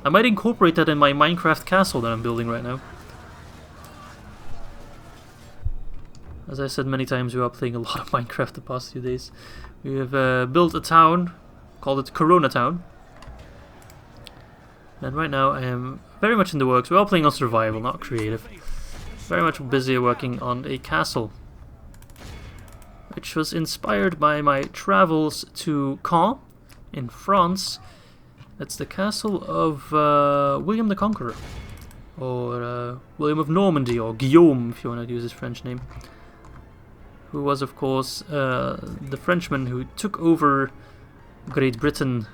I might incorporate that in my Minecraft castle that I'm building right now. As I said many times, we are playing a lot of Minecraft the past few days. We have built a town, called it Corona Town. And right now I am very much in the works. We're all playing on survival, not creative. Very much busy working on a castle, which was inspired by my travels to Caen in France. That's the castle of William the Conqueror, or William of Normandy, or Guillaume if you want to use his French name, who was of course the Frenchman who took over Great Britain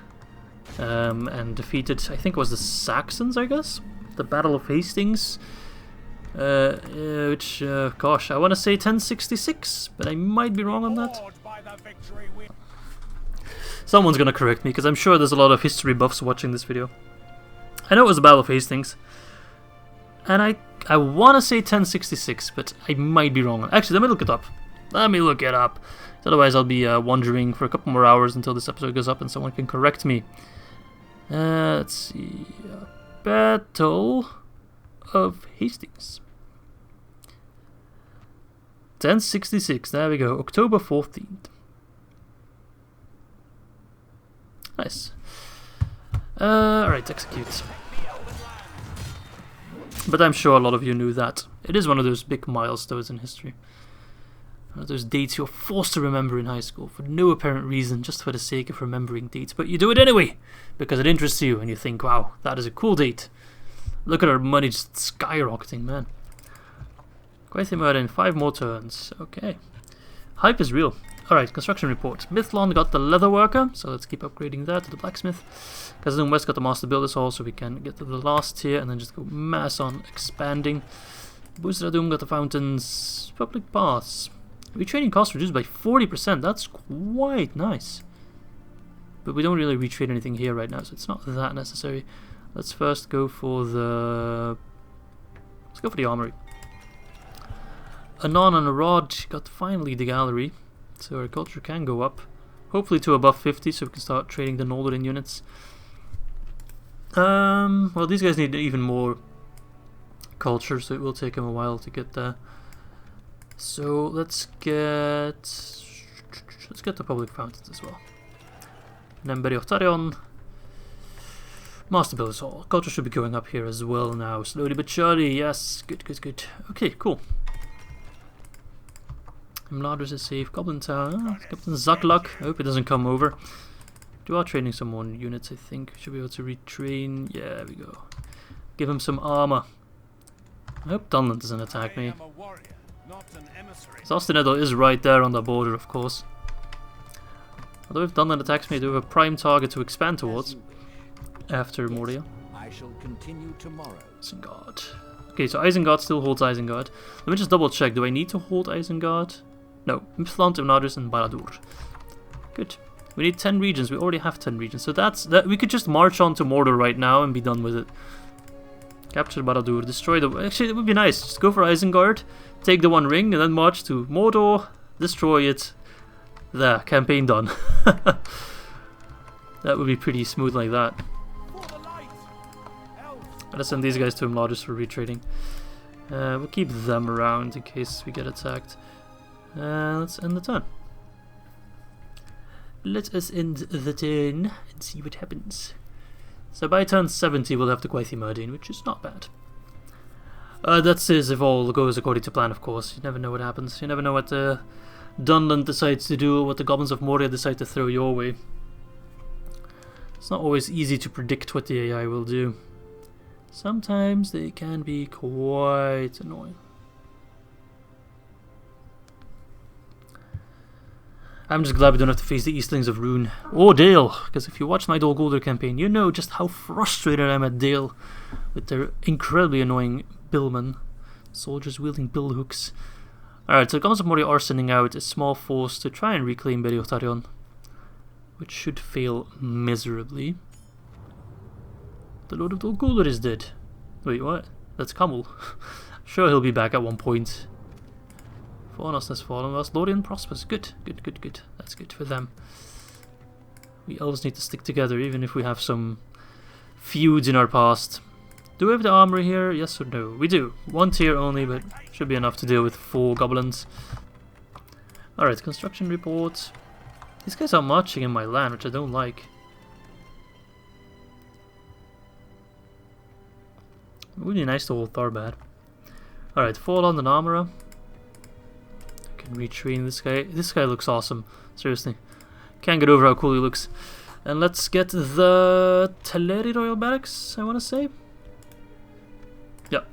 and defeated, I think it was the Saxons, I guess? The Battle of Hastings, which, gosh, I want to say 1066, but I might be wrong on that. Someone's gonna correct me, because I'm sure there's a lot of history buffs watching this video. I know it was the Battle of Hastings, and I want to say 1066, but I might be wrong. Actually, let me look it up. Let me look it up. Otherwise, I'll be wandering for a couple more hours until this episode goes up and someone can correct me. Let's see. Battle of Hastings. 1066. There we go. October 14th. Nice. Alright, execute. But I'm sure a lot of you knew that. It is one of those big milestones in history. One of those dates you're forced to remember in high school for no apparent reason, just for the sake of remembering dates. But you do it anyway, because it interests you and you think, wow, that is a cool date. Look at our money just skyrocketing, man. Gwaith-i-Mírdain, 5 more turns. Okay. Hype is real. Alright, construction report. Mithlon got the leather worker, so let's keep upgrading that to the blacksmith. Khazad-Dûm West got the master builders hall, so we can get to the last tier and then just go mass on expanding. Ar-Adunaim got the fountains, public baths. Retraining costs reduced by 40%, that's quite nice. But we don't really retrade anything here right now, so it's not that necessary. Let's first go for the... Let's go for the armory. Anon and Arod got finally the gallery, so our culture can go up. Hopefully to above 50, so we can start trading the Northern units. Well, these guys need even more culture, so it will take them a while to get there. So let's get the public fountains as well. Nemberiotarion. Master Builders Hall. Culture should be going up here as well now. Slowly but surely, yes. Good, good, good. Okay, cool. Imladris is safe. Goblin Town. Captain Zaklak. I hope he doesn't come over. We are training some more units, I think. Should be able to retrain. Yeah, there we go. Give him some armor. I hope Dunland doesn't attack me. Osgiliath is right there on the border, of course. Although if Dunland attacks me, I do have a prime target to expand towards after Moria. I shall continue tomorrow. Isengard. Okay, so Isengard still holds Isengard. Let me just double check. Do I need to hold Isengard? No. Mithlon, Imladris, and Barracks. Good. We need 10 regions. We already have 10 regions. So that we could just march on to Mordor right now and be done with it. Capture Barracks. Destroy the... Actually, it would be nice. Just go for Isengard. Take the One Ring and then march to Mordor. Destroy it. There. Campaign done. That would be pretty smooth like that. Let's send these guys to Imladris for retrading. We'll keep them around in case we get attacked. Let's end the turn. Let us end the turn and see what happens. So by turn 70 we'll have the Gwaith-i-Mírdain, which is not bad. That is if all goes according to plan, of course. You never know what happens. You never know what Dunland decides to do, what the Goblins of Moria decide to throw your way. It's not always easy to predict what the AI will do. Sometimes they can be quite annoying. I'm just glad we don't have to face the Eastlings of Rhûn or Dale, because if you watch my Dol Guldur campaign, you know just how frustrated I'm at Dale with their incredibly annoying billmen, soldiers wielding bill hooks. Alright, so the Goblins of Moria are sending out a small force to try and reclaim Beri-Otarion, which should fail miserably. The Lord of Dol Guldur is dead. Wait, what? That's Kamul. Sure, he'll be back at one point. Fornost has fallen, whilst Lorien prospers. Good, good, good, good. That's good for them. We elves need to stick together, even if we have some feuds in our past. Do we have the armory here? Yes or no? We do. 1 tier only, but should be enough to deal with 4 goblins. Alright, construction report. These guys are marching in my land, which I don't like. It would be nice to hold Tharbad. Alright, fall on an armorer. Retrain this guy. This guy looks awesome. Seriously. Can't get over how cool he looks. And let's get the Teleri Royal Barracks, I want to say. Yep.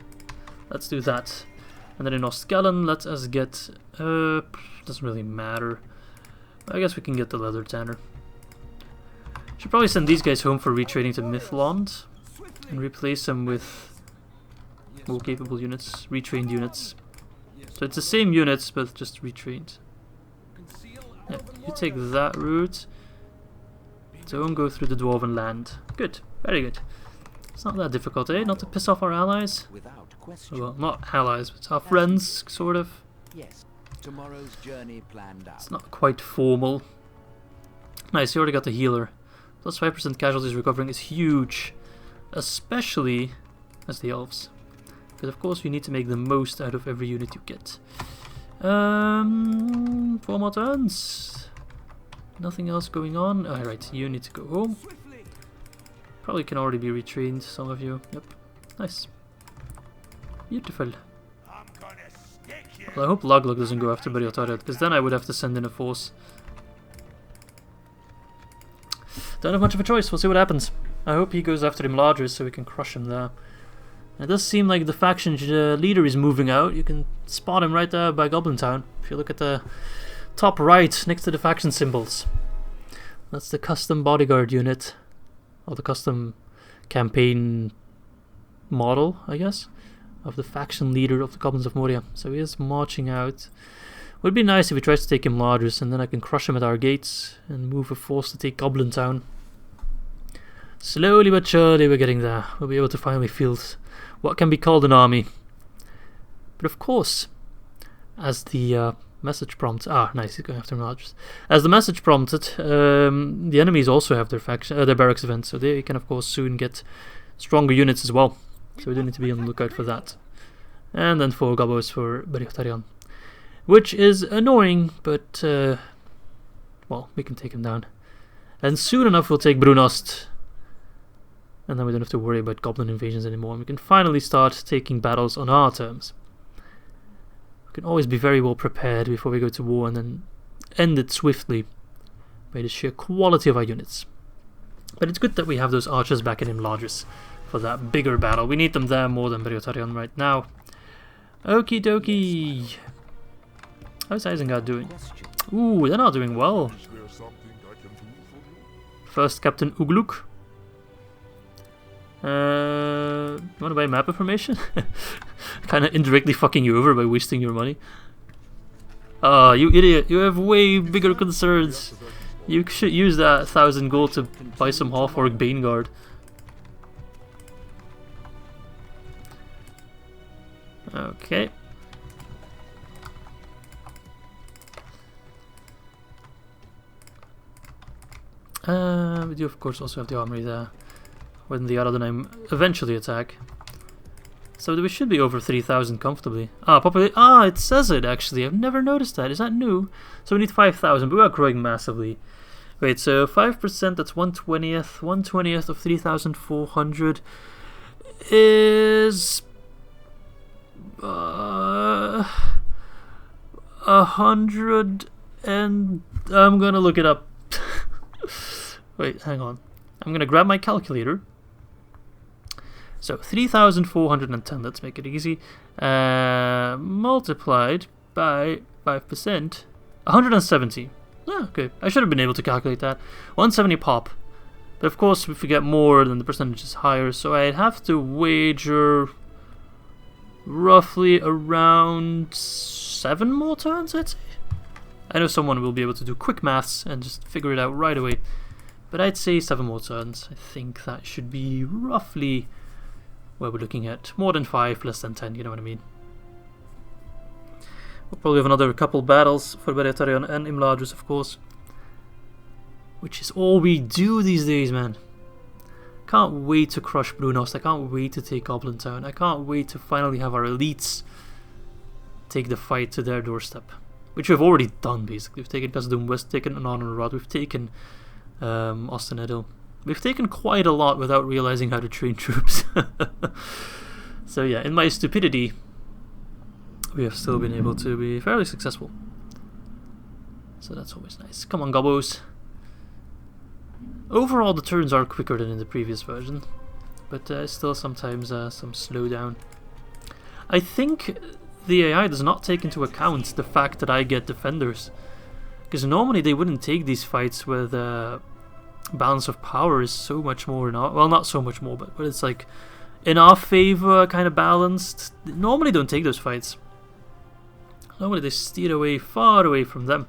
Let's do that. And then in Osgiliath, let us get... doesn't really matter. I guess we can get the Leather Tanner. Should probably send these guys home for retraining to Mythlond. And replace them with more capable units. Retrained units. So it's the same units, but just retrained. Yeah, you take that route. Don't go through the Dwarven land. Good, very good. It's not that difficult, eh? Not to piss off our allies. Well, not allies, but our friends, sort of. Yes. Tomorrow's journey planned out. It's not quite formal. Nice, you already got the healer. Plus 5% casualties recovering is huge. Especially as the elves. Because of course you need to make the most out of every unit you get. 4 more turns. Nothing else going on. Alright, you need to go home. Probably can already be retrained, some of you. Yep. Nice. Beautiful. Well, I hope Laglug doesn't go after Beri-Otarion, because then I would have to send in a force. Don't have much of a choice, we'll see what happens. I hope he goes after Imladris so we can crush him there. It does seem like the faction leader is moving out. You can spot him right there by Goblin Town. If you look at the top right, next to the faction symbols. That's the custom bodyguard unit. Or the custom campaign model, I guess, of the faction leader of the Goblins of Moria. So he is marching out. Would be nice if he tries to take Imladris, and then I can crush him at our gates and move a force to take Goblin Town. Slowly but surely we're getting there. We'll be able to finally field what can be called an army. But of course, as the message prompted... Ah, nice, he's going after Imladris. As the message prompted, the enemies also have their barracks events, so they can of course soon get stronger units as well. So we do need to be on the lookout for that. And then 4 gobos for Beri-Otarion. Which is annoying, but well, we can take him down. And soon enough we'll take Brunost. And then we don't have to worry about goblin invasions anymore. And we can finally start taking battles on our terms. We can always be very well prepared before we go to war and then end it swiftly by the sheer quality of our units. But it's good that we have those archers back in Imladris for that bigger battle. We need them there more than Beri-Otarion right now. Okie dokie. How's Isengard doing? Ooh, they're not doing well. First Captain Ugluk. You want to buy map information? Kinda indirectly fucking you over by wasting your money. Ah, you idiot, you have way bigger concerns. You should use that 1,000 gold to buy some half-orc Baneguard. Okay. We do of course also have the armory there when the Ar-Adunaim eventually attack. So we should be over 3,000 comfortably. It says it actually. I've never noticed that. Is that new? So we need 5,000, but we are growing massively. Wait, so 5%, that's 1/20th. 1/20th of 3,400 is... 100 and... I'm gonna look it up. Wait, hang on. I'm gonna grab my calculator. So 3,410, let's make it easy. Multiplied by 5%, 170. Oh, okay, I should have been able to calculate that. 170 pop. But of course, if we get more, then the percentage is higher. So I'd have to wager roughly around 7 more turns, I'd say. I know someone will be able to do quick maths and just figure it out right away. But I'd say 7 more turns. I think that should be roughly where we're looking at. More than 5, less than 10, you know what I mean. We'll probably have another couple battles for Eregion and Imladris, of course. Which is all we do these days, man. Can't wait to crush Brunost. I can't wait to take Goblin Town. I can't wait to finally have our elites take the fight to their doorstep. Which we've already done, basically. We've taken Khazad-dûm, we've taken Ar-Adunaim, we've taken Osgiliath. We've taken quite a lot without realizing how to train troops. So yeah, in my stupidity, we have still been able to be fairly successful. So that's always nice. Come on, Gobbos. Overall, the turns are quicker than in the previous version, but still sometimes some slowdown. I think the AI does not take into account the fact that I get defenders, because normally they wouldn't take these fights with balance of power is so much more in our, well, not so much more, but it's like in our favor, kind of balanced. They normally don't take those fights. Normally they steer away, far away from them.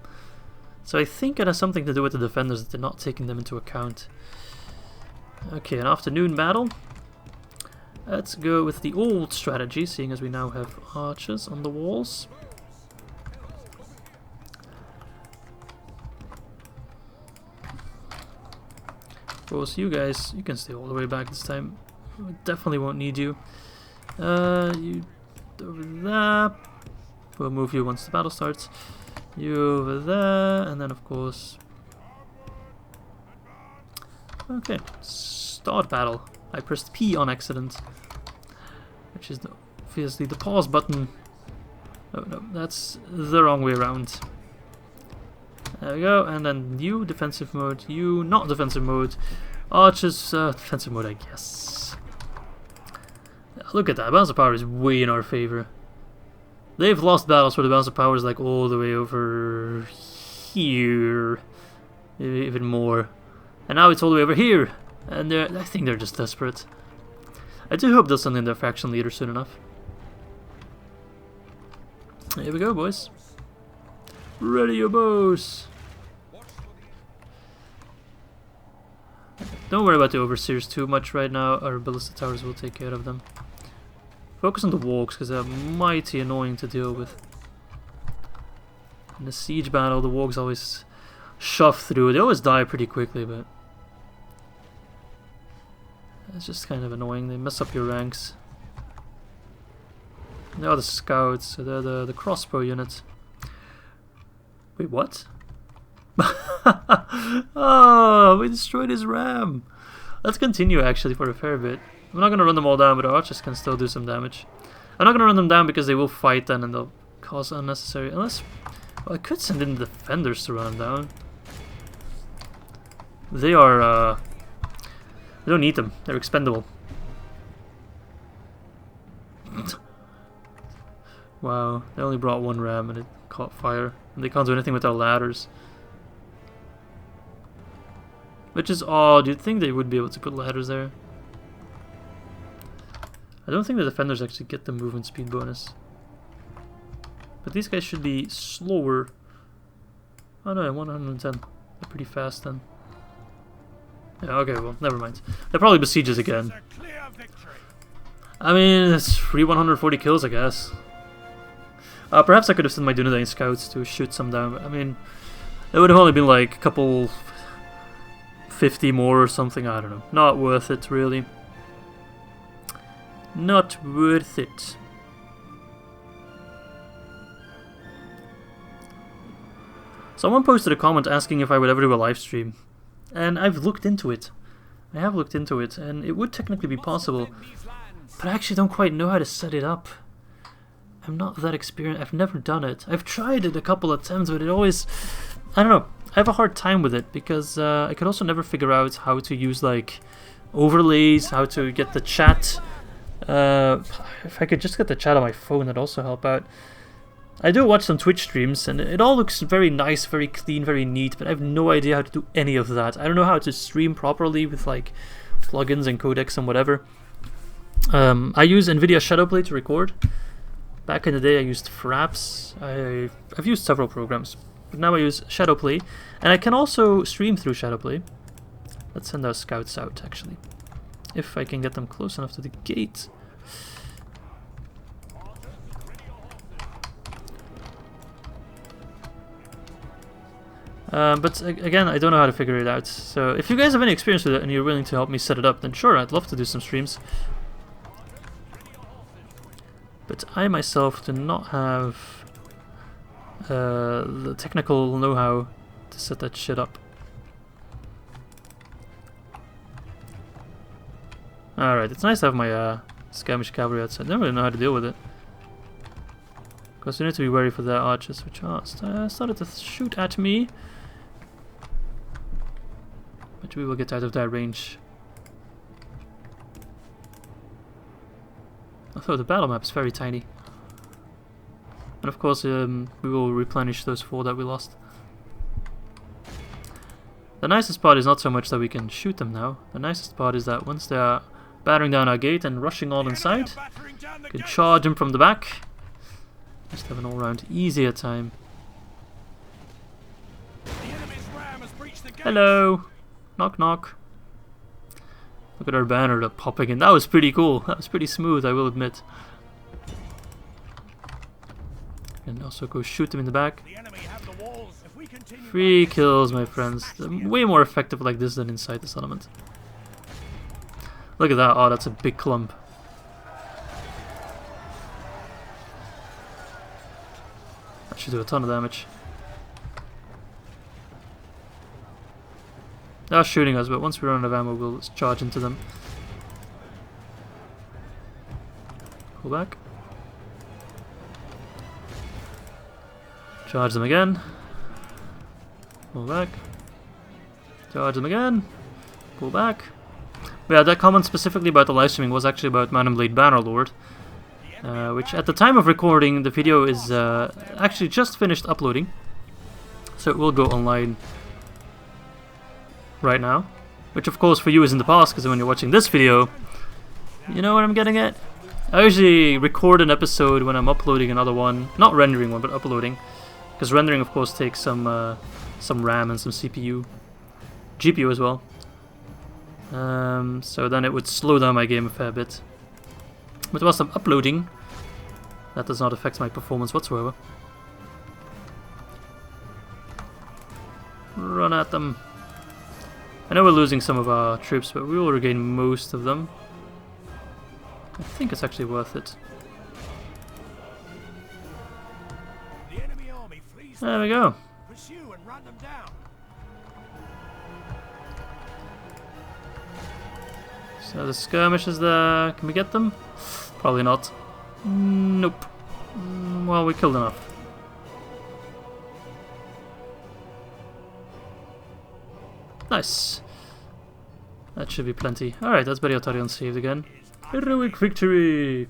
So I think it has something to do with the defenders, that they're not taking them into account. Okay, an afternoon battle. Let's go with the old strategy, seeing as we now have archers on the walls. Of course, you guys, you can stay all the way back this time. We definitely won't need you. You over there. We'll move you once the battle starts. You over there, and then of course... Okay, start battle. I pressed P on accident, which is obviously the pause button. Oh no, that's the wrong way around. There we go, and then you, defensive mode, you, not defensive mode. Archers, defensive mode, I guess. Look at that, balance of power is way in our favor. They've lost battles where the balance of power is like all the way over here, maybe even more, and now it's all the way over here, and I think they're just desperate. I do hope they'll send in their faction leader soon enough. Here we go, boys. Ready your bows. Don't worry about the overseers too much right now. Our ballista towers will take care of them. Focus on the walks, because they're mighty annoying to deal with. In the siege battle, the walks always shove through. They always die pretty quickly, but it's just kind of annoying. They mess up your ranks. They are the scouts, so they're the crossbow unit. Wait, what? Oh, we destroyed his ram. Let's continue actually for a fair bit. I'm not going to run them all down, but our archers can still do some damage. I'm not going to run them down because they will fight then and they'll cause unnecessary... Unless... Well, I could send in the defenders to run them down. They are... We don't need them. They're expendable. Wow, they only brought one ram and it caught fire. And they can't do anything with our ladders. Which is odd. You'd think they would be able to put ladders there. I don't think the defenders actually get the movement speed bonus. But these guys should be slower. Oh no, 110. They're pretty fast then. Yeah, okay, well, never mind. They're probably besieges again. I mean, it's free 140 kills, I guess. Perhaps I could have sent my Dunedain scouts to shoot some down, but I mean, it would have only been like a couple 50 more or something, I don't know. Not worth it, really. Not worth it. Someone posted a comment asking if I would ever do a live stream, and I've looked into it. I have looked into it, and it would technically be possible, but I actually don't quite know how to set it up. I'm not that experienced. I've never done it. I've tried it a couple of times, but it always... I don't know. I have a hard time with it because I could also never figure out how to use like overlays, how to get the chat. If I could just get the chat on my phone, that'd also help out. I do watch some Twitch streams and it all looks very nice, very clean, very neat, but I have no idea how to do any of that. I don't know how to stream properly with like plugins and codecs and whatever. I use NVIDIA Shadowplay to record. Back in the day I used Fraps. I've used several programs, but now I use Shadowplay, and I can also stream through Shadowplay. Let's send our scouts out, actually. If I can get them close enough to the gate. But again, I don't know how to figure it out. So if you guys have any experience with it and you're willing to help me set it up, then sure, I'd love to do some streams. But I myself do not have the technical know-how to set that shit up. Alright, it's nice to have my skirmish cavalry outside. I don't really know how to deal with it. Because you need to be wary for their archers, which started to shoot at me. But we will get out of their range. Although the battle map is very tiny. And of course we will replenish those 4 that we lost. The nicest part is not so much that we can shoot them now. The nicest part is that once they are battering down our gate and rushing all inside, we can charge them from the back. Just have an all-round easier time. Hello! Knock knock. Look at our banner popping in. That was pretty cool. That was pretty smooth, I will admit. And also go shoot them in the back. 3 kills, my friends. They're way more effective like this than inside the settlement. Look at that. Oh, that's a big clump. That should do a ton of damage. They're shooting us, but once we run out of ammo, we'll charge into them. Pull back. Charge them again. Pull back. Charge them again. Pull back. But yeah, that comment specifically about the live streaming was actually about Mount and Blade Bannerlord, which at the time of recording the video is actually just finished uploading, so it will go online right now, which of course for you is in the past, because when you're watching this video, you know what I'm getting at? I usually record an episode when I'm uploading another one, not rendering one, but uploading, because rendering of course takes some RAM and some CPU, GPU as well. So then it would slow down my game a fair bit. But whilst I'm uploading, that does not affect my performance whatsoever. Run at them. I know we're losing some of our troops, but we will regain most of them. I think it's actually worth it. There we go. So the skirmish is there. Can we get them? Probably not. Nope. Well, we killed enough. Nice. That should be plenty. Alright, that's Beriotarion saved again. Heroic victory!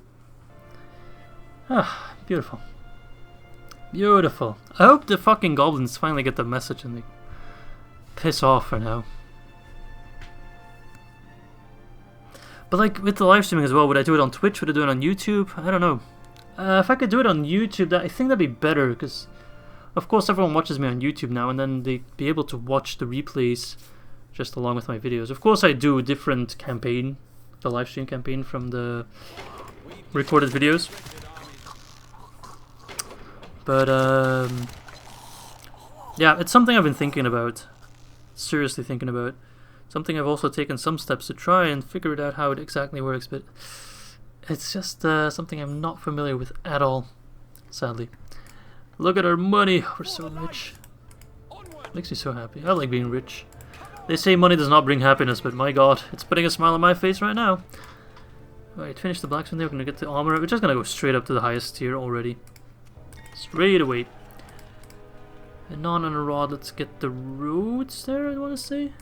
Ah, beautiful. Beautiful. I hope the fucking goblins finally get the message and they piss off for now. But like with the live streaming as well, would I do it on Twitch? Would I do it on YouTube? I don't know. If I could do it on YouTube, I think that'd be better, because of course everyone watches me on YouTube now, and then they'd be able to watch the replays just along with my videos. Of course I do a different campaign, the live stream campaign from the recorded videos. But yeah, it's something I've been thinking about, seriously thinking about. Something I've also taken some steps to try and figure it out how it exactly works, but it's just something I'm not familiar with at all, sadly. Look at our money, we're so rich. Makes me so happy. I like being rich. They say money does not bring happiness, but my god, it's putting a smile on my face right now. Alright, finish the blacksmith. We're gonna get the armor. We're just gonna go straight up to the highest tier already. Straight away. And on and a rod, let's get the roads there, I wanna say.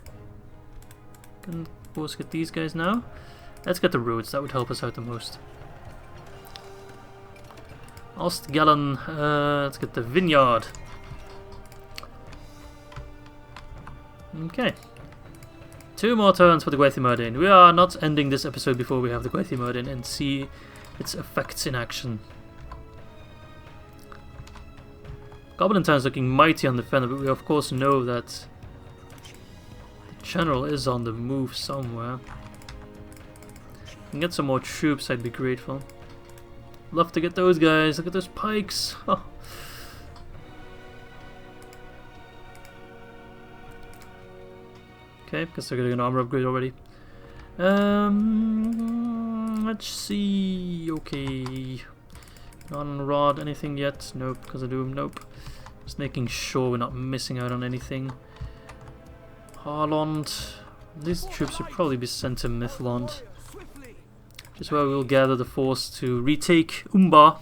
Can both get these guys now. Let's get the roads, that would help us out the most. Osgiliath, let's get the vineyard. Okay. 2 more turns for the Gwaith-i-Mírdain. We are not ending this episode before we have the Gwaith-i-Mírdain and see its effects in action. Goblin Town is looking mighty on the defender, but we of course know that the general is on the move somewhere. If we can get some more troops, I'd be grateful. Love to get those guys. Look at those pikes. Oh. Okay, because they're getting an armor upgrade already. Let's see. Okay. Non-rod, anything yet? Nope. Khazad-dûm, nope. Just making sure we're not missing out on anything. Harlond. These troops should probably be sent to Mithlond. Which is where we'll gather the force to retake Umbar.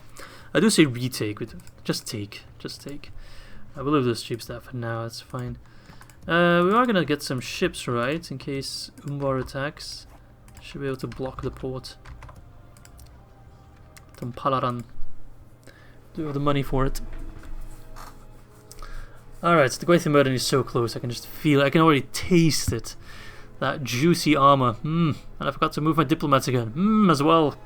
I do say retake, but just take. Just take. I will leave those troops there for now, that's fine. We are gonna get some ships, right? In case Umbar attacks. Should be able to block the port. Tampalaran. Do have the money for it. Alright, so the Gwaith-i-Mírdain is so close, I can just feel it. I can already taste it. That juicy armor. And I forgot to move my diplomats again. As well.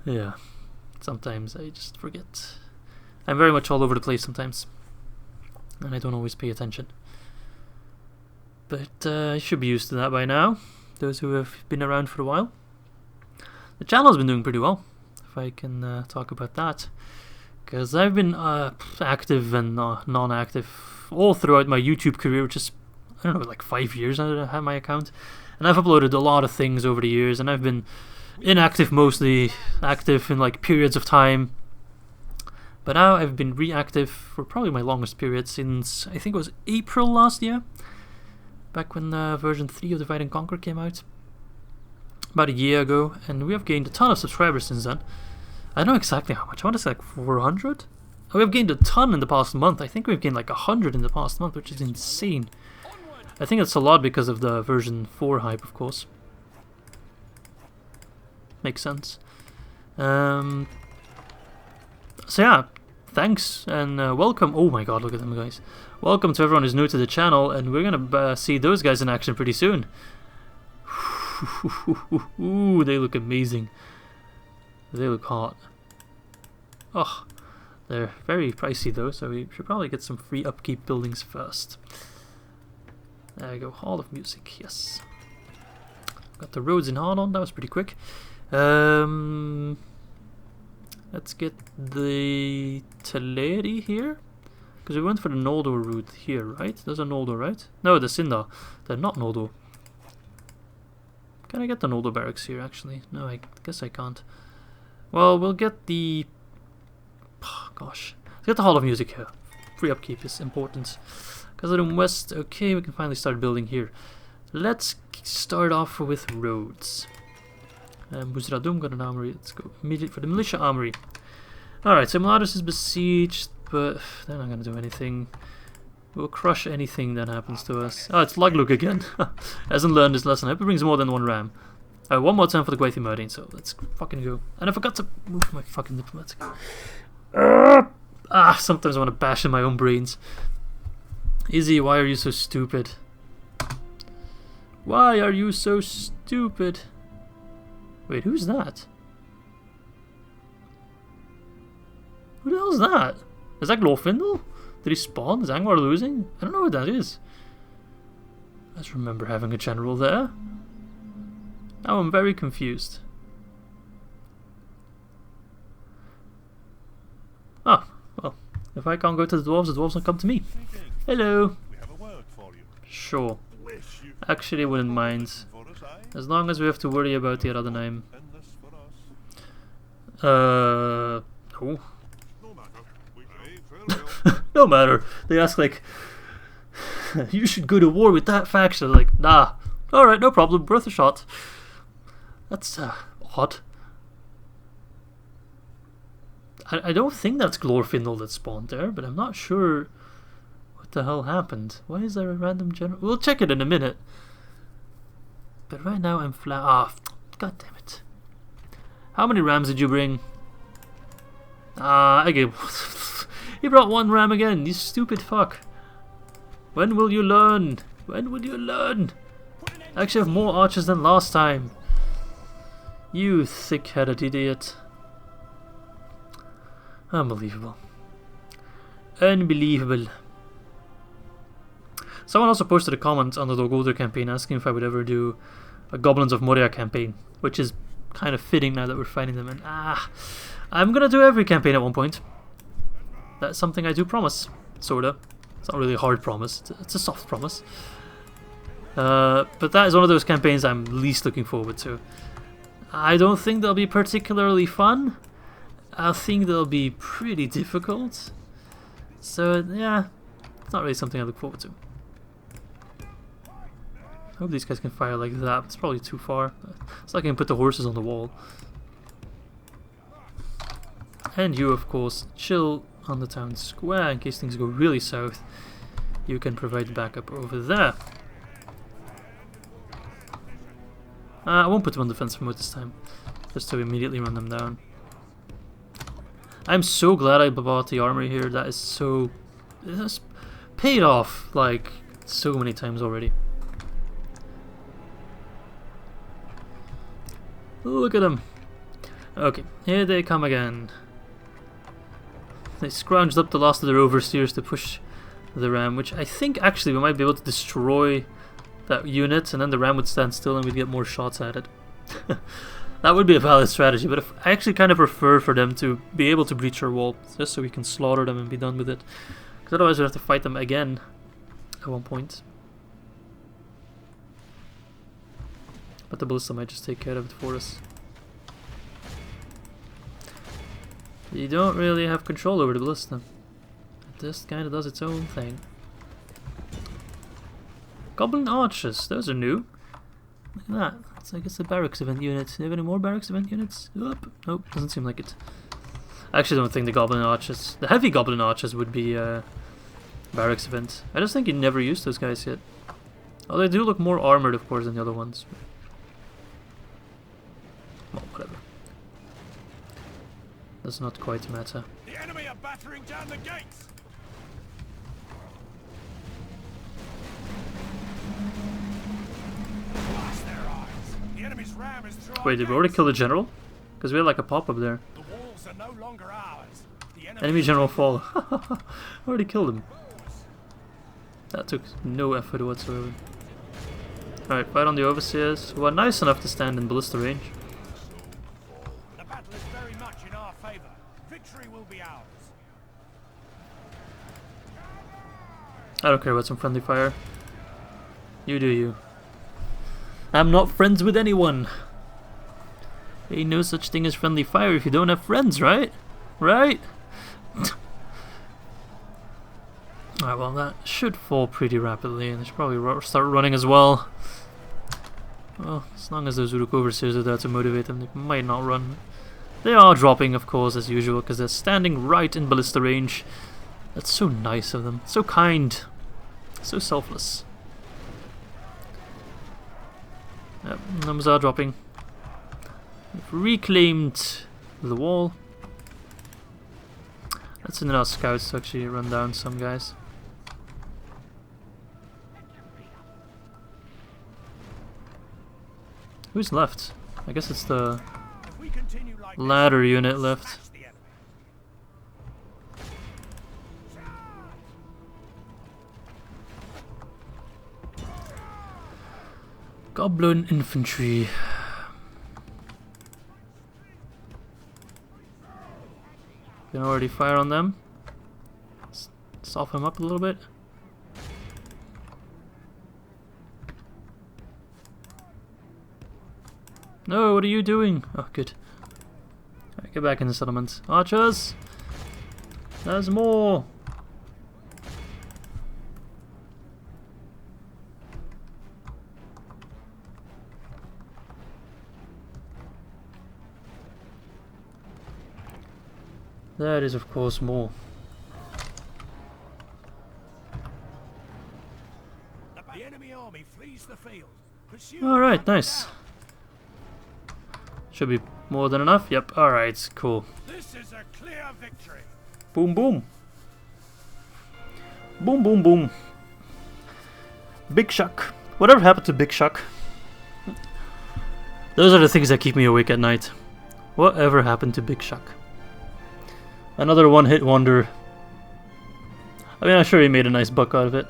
Yeah. Sometimes I just forget. I'm very much all over the place sometimes. And I don't always pay attention. But I should be used to that by now. Those who have been around for a while. The channel's been doing pretty well. If I can talk about that. Because I've been active and non-active all throughout my YouTube career, which is, I don't know, like 5 years I have my account. And I've uploaded a lot of things over the years, and I've been inactive mostly, active in like periods of time. But now I've been reactive for probably my longest period since, I think it was April last year. Back when version 3 of Divide and Conquer came out. About a year ago, and we have gained a ton of subscribers since then. I don't know exactly how much. I want to say like 400? Oh, we have gained a ton in the past month. I think we've gained like 100 in the past month, which is insane. I think it's a lot because of the version 4 hype, of course. Makes sense. So yeah, thanks and welcome. Oh my god, look at them guys. Welcome to everyone who's new to the channel, and we're gonna see those guys in action pretty soon. Ooh, they look amazing. They look hot. Oh, they're very pricey though, so we should probably get some free upkeep buildings first. There we go, Hall of Music, yes. Got the roads in Harlond, that was pretty quick. Let's get the Teleri here. Because we went for the Noldor route here, right? Those are Noldor, right? No, the Sindar. They're not Noldor. Can I get the Noldor barracks here, actually? No, I guess I can't. Well, we'll get the... Oh, gosh. Let's get the Hall of Music here. Free upkeep is important. Khazad-dûm West. Okay, we can finally start building here. Let's start off with roads. Ar-Adunaim got an armory. Let's go immediately for the militia armory. Alright, so Imladris is besieged, but they're not going to do anything. We'll crush anything that happens to us. Oh, it's Lugluk again. Hasn't learned his lesson. I hope it brings more than one ram. One more time for the Gwaith-i-Mírdain, so let's fucking go. And I forgot to move my fucking diplomats. Sometimes I want to bash in my own brains. Izzy, why are you so stupid? Why are you so stupid? Wait, who's that? Who the hell is that? Is that Glorfindel? Did he spawn? Is Angmar losing? I don't know what that is. I just remember having a general there. Now I'm very confused. Oh, well, if I can't go to the dwarves will come to me. Hello. We have a word for you. Sure. Actually, I wouldn't mind. As long as we have to worry about the Ar-Adunaim. No. No matter. They ask like, you should go to war with that faction. Like, nah. Alright, no problem. Worth a shot. That's odd. I don't think that's Glorfindel that spawned there, but I'm not sure what the hell happened. Why is there a random general? We'll check it in a minute. But right now I'm flat. Ah, god damn it. How many rams did you bring? I gave. He brought one ram again, you stupid fuck. When will you learn? When will you learn? I actually have more archers than last time. You thick-headed idiot. Unbelievable. Unbelievable. Someone also posted a comment on the Dol Guldur campaign asking if I would ever do a Goblins of Moria campaign, which is kind of fitting now that we're fighting them. And I'm gonna do every campaign at one point. That's something I do promise, sorta. It's not really a hard promise, it's a soft promise. But that is one of those campaigns I'm least looking forward to. I don't think they'll be particularly fun. I think they'll be pretty difficult. So yeah, it's not really something I look forward to. I hope these guys can fire like that. It's probably too far. It's like I can put the horses on the wall. And you, of course, chill on the town square in case things go really south. You can provide backup over there. I won't put them on defensive mode this time, just to immediately run them down. I'm so glad I bought the armory here. That is so... it has paid off, like, so many times already. Look at them. Okay, here they come again. They scrounged up the last of their overseers to push the ram, which I think actually we might be able to destroy that unit, and then the ram would stand still and we'd get more shots at it. That would be a valid strategy, but if, I actually kind of prefer for them to be able to breach our wall, just so we can slaughter them and be done with it. Because otherwise we'd have to fight them again at one point. But the ballista might just take care of it for us. You don't really have control over the ballista. It just kind of does its own thing. Goblin archers, those are new. Look at that. It's like it's a barracks event unit. Do you have any more barracks event units? Nope, doesn't seem like it. I actually don't think the goblin archers, the heavy goblin archers would be barracks event. I just think you never used those guys yet. Oh, they do look more armored, of course, than the other ones. Well, whatever. Does not quite matter. The enemy are battering down the gates. Blast their eyes. The enemy's ram is through. Wait, did we already kill the general? Because we had like a pop-up there. The walls are no longer ours. The Enemy general fall. Already killed him. That took no effort whatsoever. Alright, fight on the overseers, who are nice enough to stand in ballista range. The battle is very much in our favor. Victory will be ours. I don't care about some friendly fire. You do you. I'm not friends with anyone. Ain't no such thing as friendly fire if you don't have friends, right? Right? Alright, well that should fall pretty rapidly, and they should probably start running as well. Well, as long as those Uruk overseers are there to motivate them, they might not run. They are dropping, of course, as usual, because they're standing right in ballista range. That's so nice of them. So kind. So selfless. Yep, numbers are dropping. We've reclaimed the wall. Let's send in our scouts to actually run down some guys. Who's left? I guess it's the ladder unit left. Goblin infantry. Can already fire on them. Soften them up a little bit. No, what are you doing? Oh, good. Alright, get back in the settlement. Archers! There's more! That is, of course, more. The enemy army flees the field. Pursue Alright, nice. Should be more than enough. Yep, alright, cool. This is a clear victory. Boom, boom. Boom, boom, boom. Big Shock. Whatever happened to Big Shock? Those are the things that keep me awake at night. Whatever happened to Big Shock? Another one-hit wonder. I mean, I'm sure he made a nice buck out of it.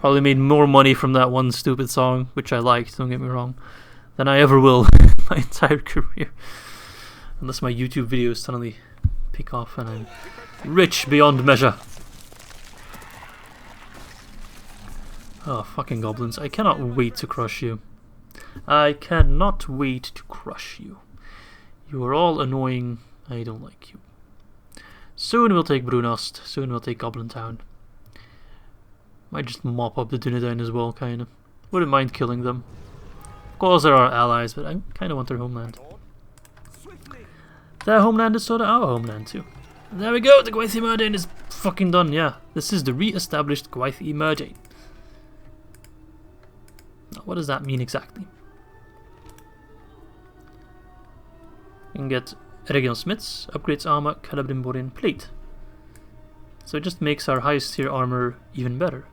Probably made more money from that one stupid song, which I liked, don't get me wrong, than I ever will in my entire career. Unless my YouTube videos suddenly pick off and I'm rich beyond measure. Oh, fucking goblins. I cannot wait to crush you. I cannot wait to crush you. You are all annoying. I don't like you. Soon we'll take Brunost. Soon we'll take Goblin Town. Might just mop up the Dunedain as well, kinda. Wouldn't mind killing them. Of course they're our allies, but I kinda want their homeland. Their homeland is sorta our homeland too. There we go, the Gwaith-i-Mírdain is fucking done, yeah. This is the re-established Gwaith-i-Mírdain. Now, what does that mean exactly? You can get Eregion Smiths, upgrades armor, Calabrim plate. So it just makes our highest tier armor even better.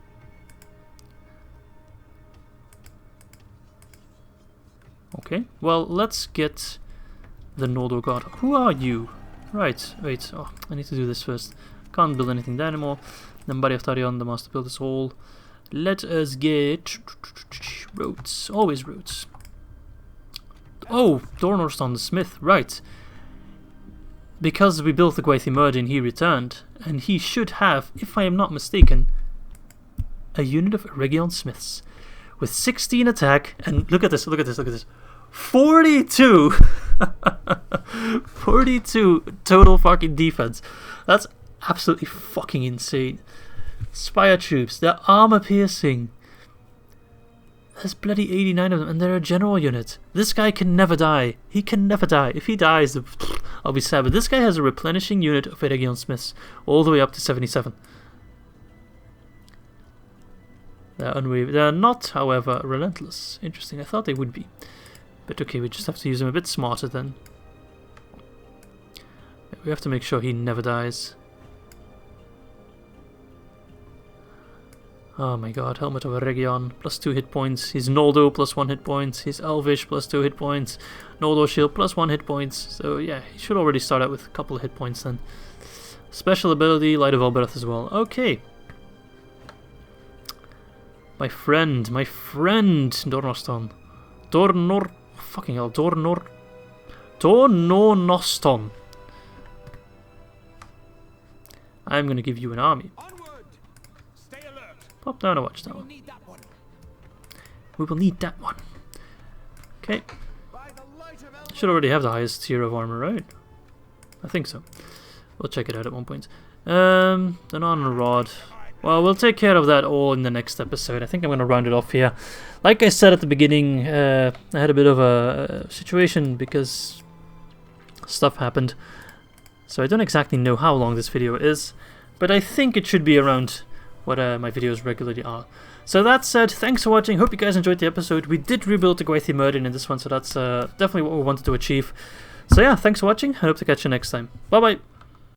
Okay, well, let's get the Noldor God. Who are you? Right, wait, oh, I need to do this first. Can't build anything there anymore. Then Body of Tarion, the master build this all. Let us get roads, always roads. Oh, Dornorston the Smith, right. Because we built the Gwaith-i-Mírdain, he returned, and he should have, if I am not mistaken, a unit of Eregion Smiths with 16 attack, and look at this, look at this, look at this. 42! 42 total fucking defense. That's absolutely fucking insane. Spire troops, they're armor piercing. There's bloody 89 of them, and they're a general unit. This guy can never die. He can never die. If he dies, I'll be sad. But this guy has a replenishing unit of Eregion Smiths, all the way up to 77. They're unwavering. They're not, however, relentless. Interesting. I thought they would be. But okay, we just have to use them a bit smarter then. We have to make sure he never dies. Oh my god, Helmet of Eregion, plus 2 hit points. He's Noldo, plus 1 hit points. He's Elvish, plus 2 hit points. Noldo Shield, plus 1 hit points. So yeah, he should already start out with a couple of hit points then. Special ability, Light of Elbereth as well. Okay. My friend, Dornoston. Fucking hell, Dornonoston. I'm gonna give you an army. Pop down a watchtower. We will need that one. Okay. Should already have the highest tier of armor, right? I think so. We'll check it out at one point. Then on a rod. Well, we'll take care of that all in the next episode. I think I'm going to round it off here. Like I said at the beginning, I had a bit of a situation because stuff happened. So I don't exactly know how long this video is, but I think it should be around what my videos regularly are. So that said, thanks for watching. Hope you guys enjoyed the episode. We did rebuild the Gwaith-i-Mírdain in this one, so that's definitely what we wanted to achieve. So yeah, thanks for watching. I hope to catch you next time. Bye bye.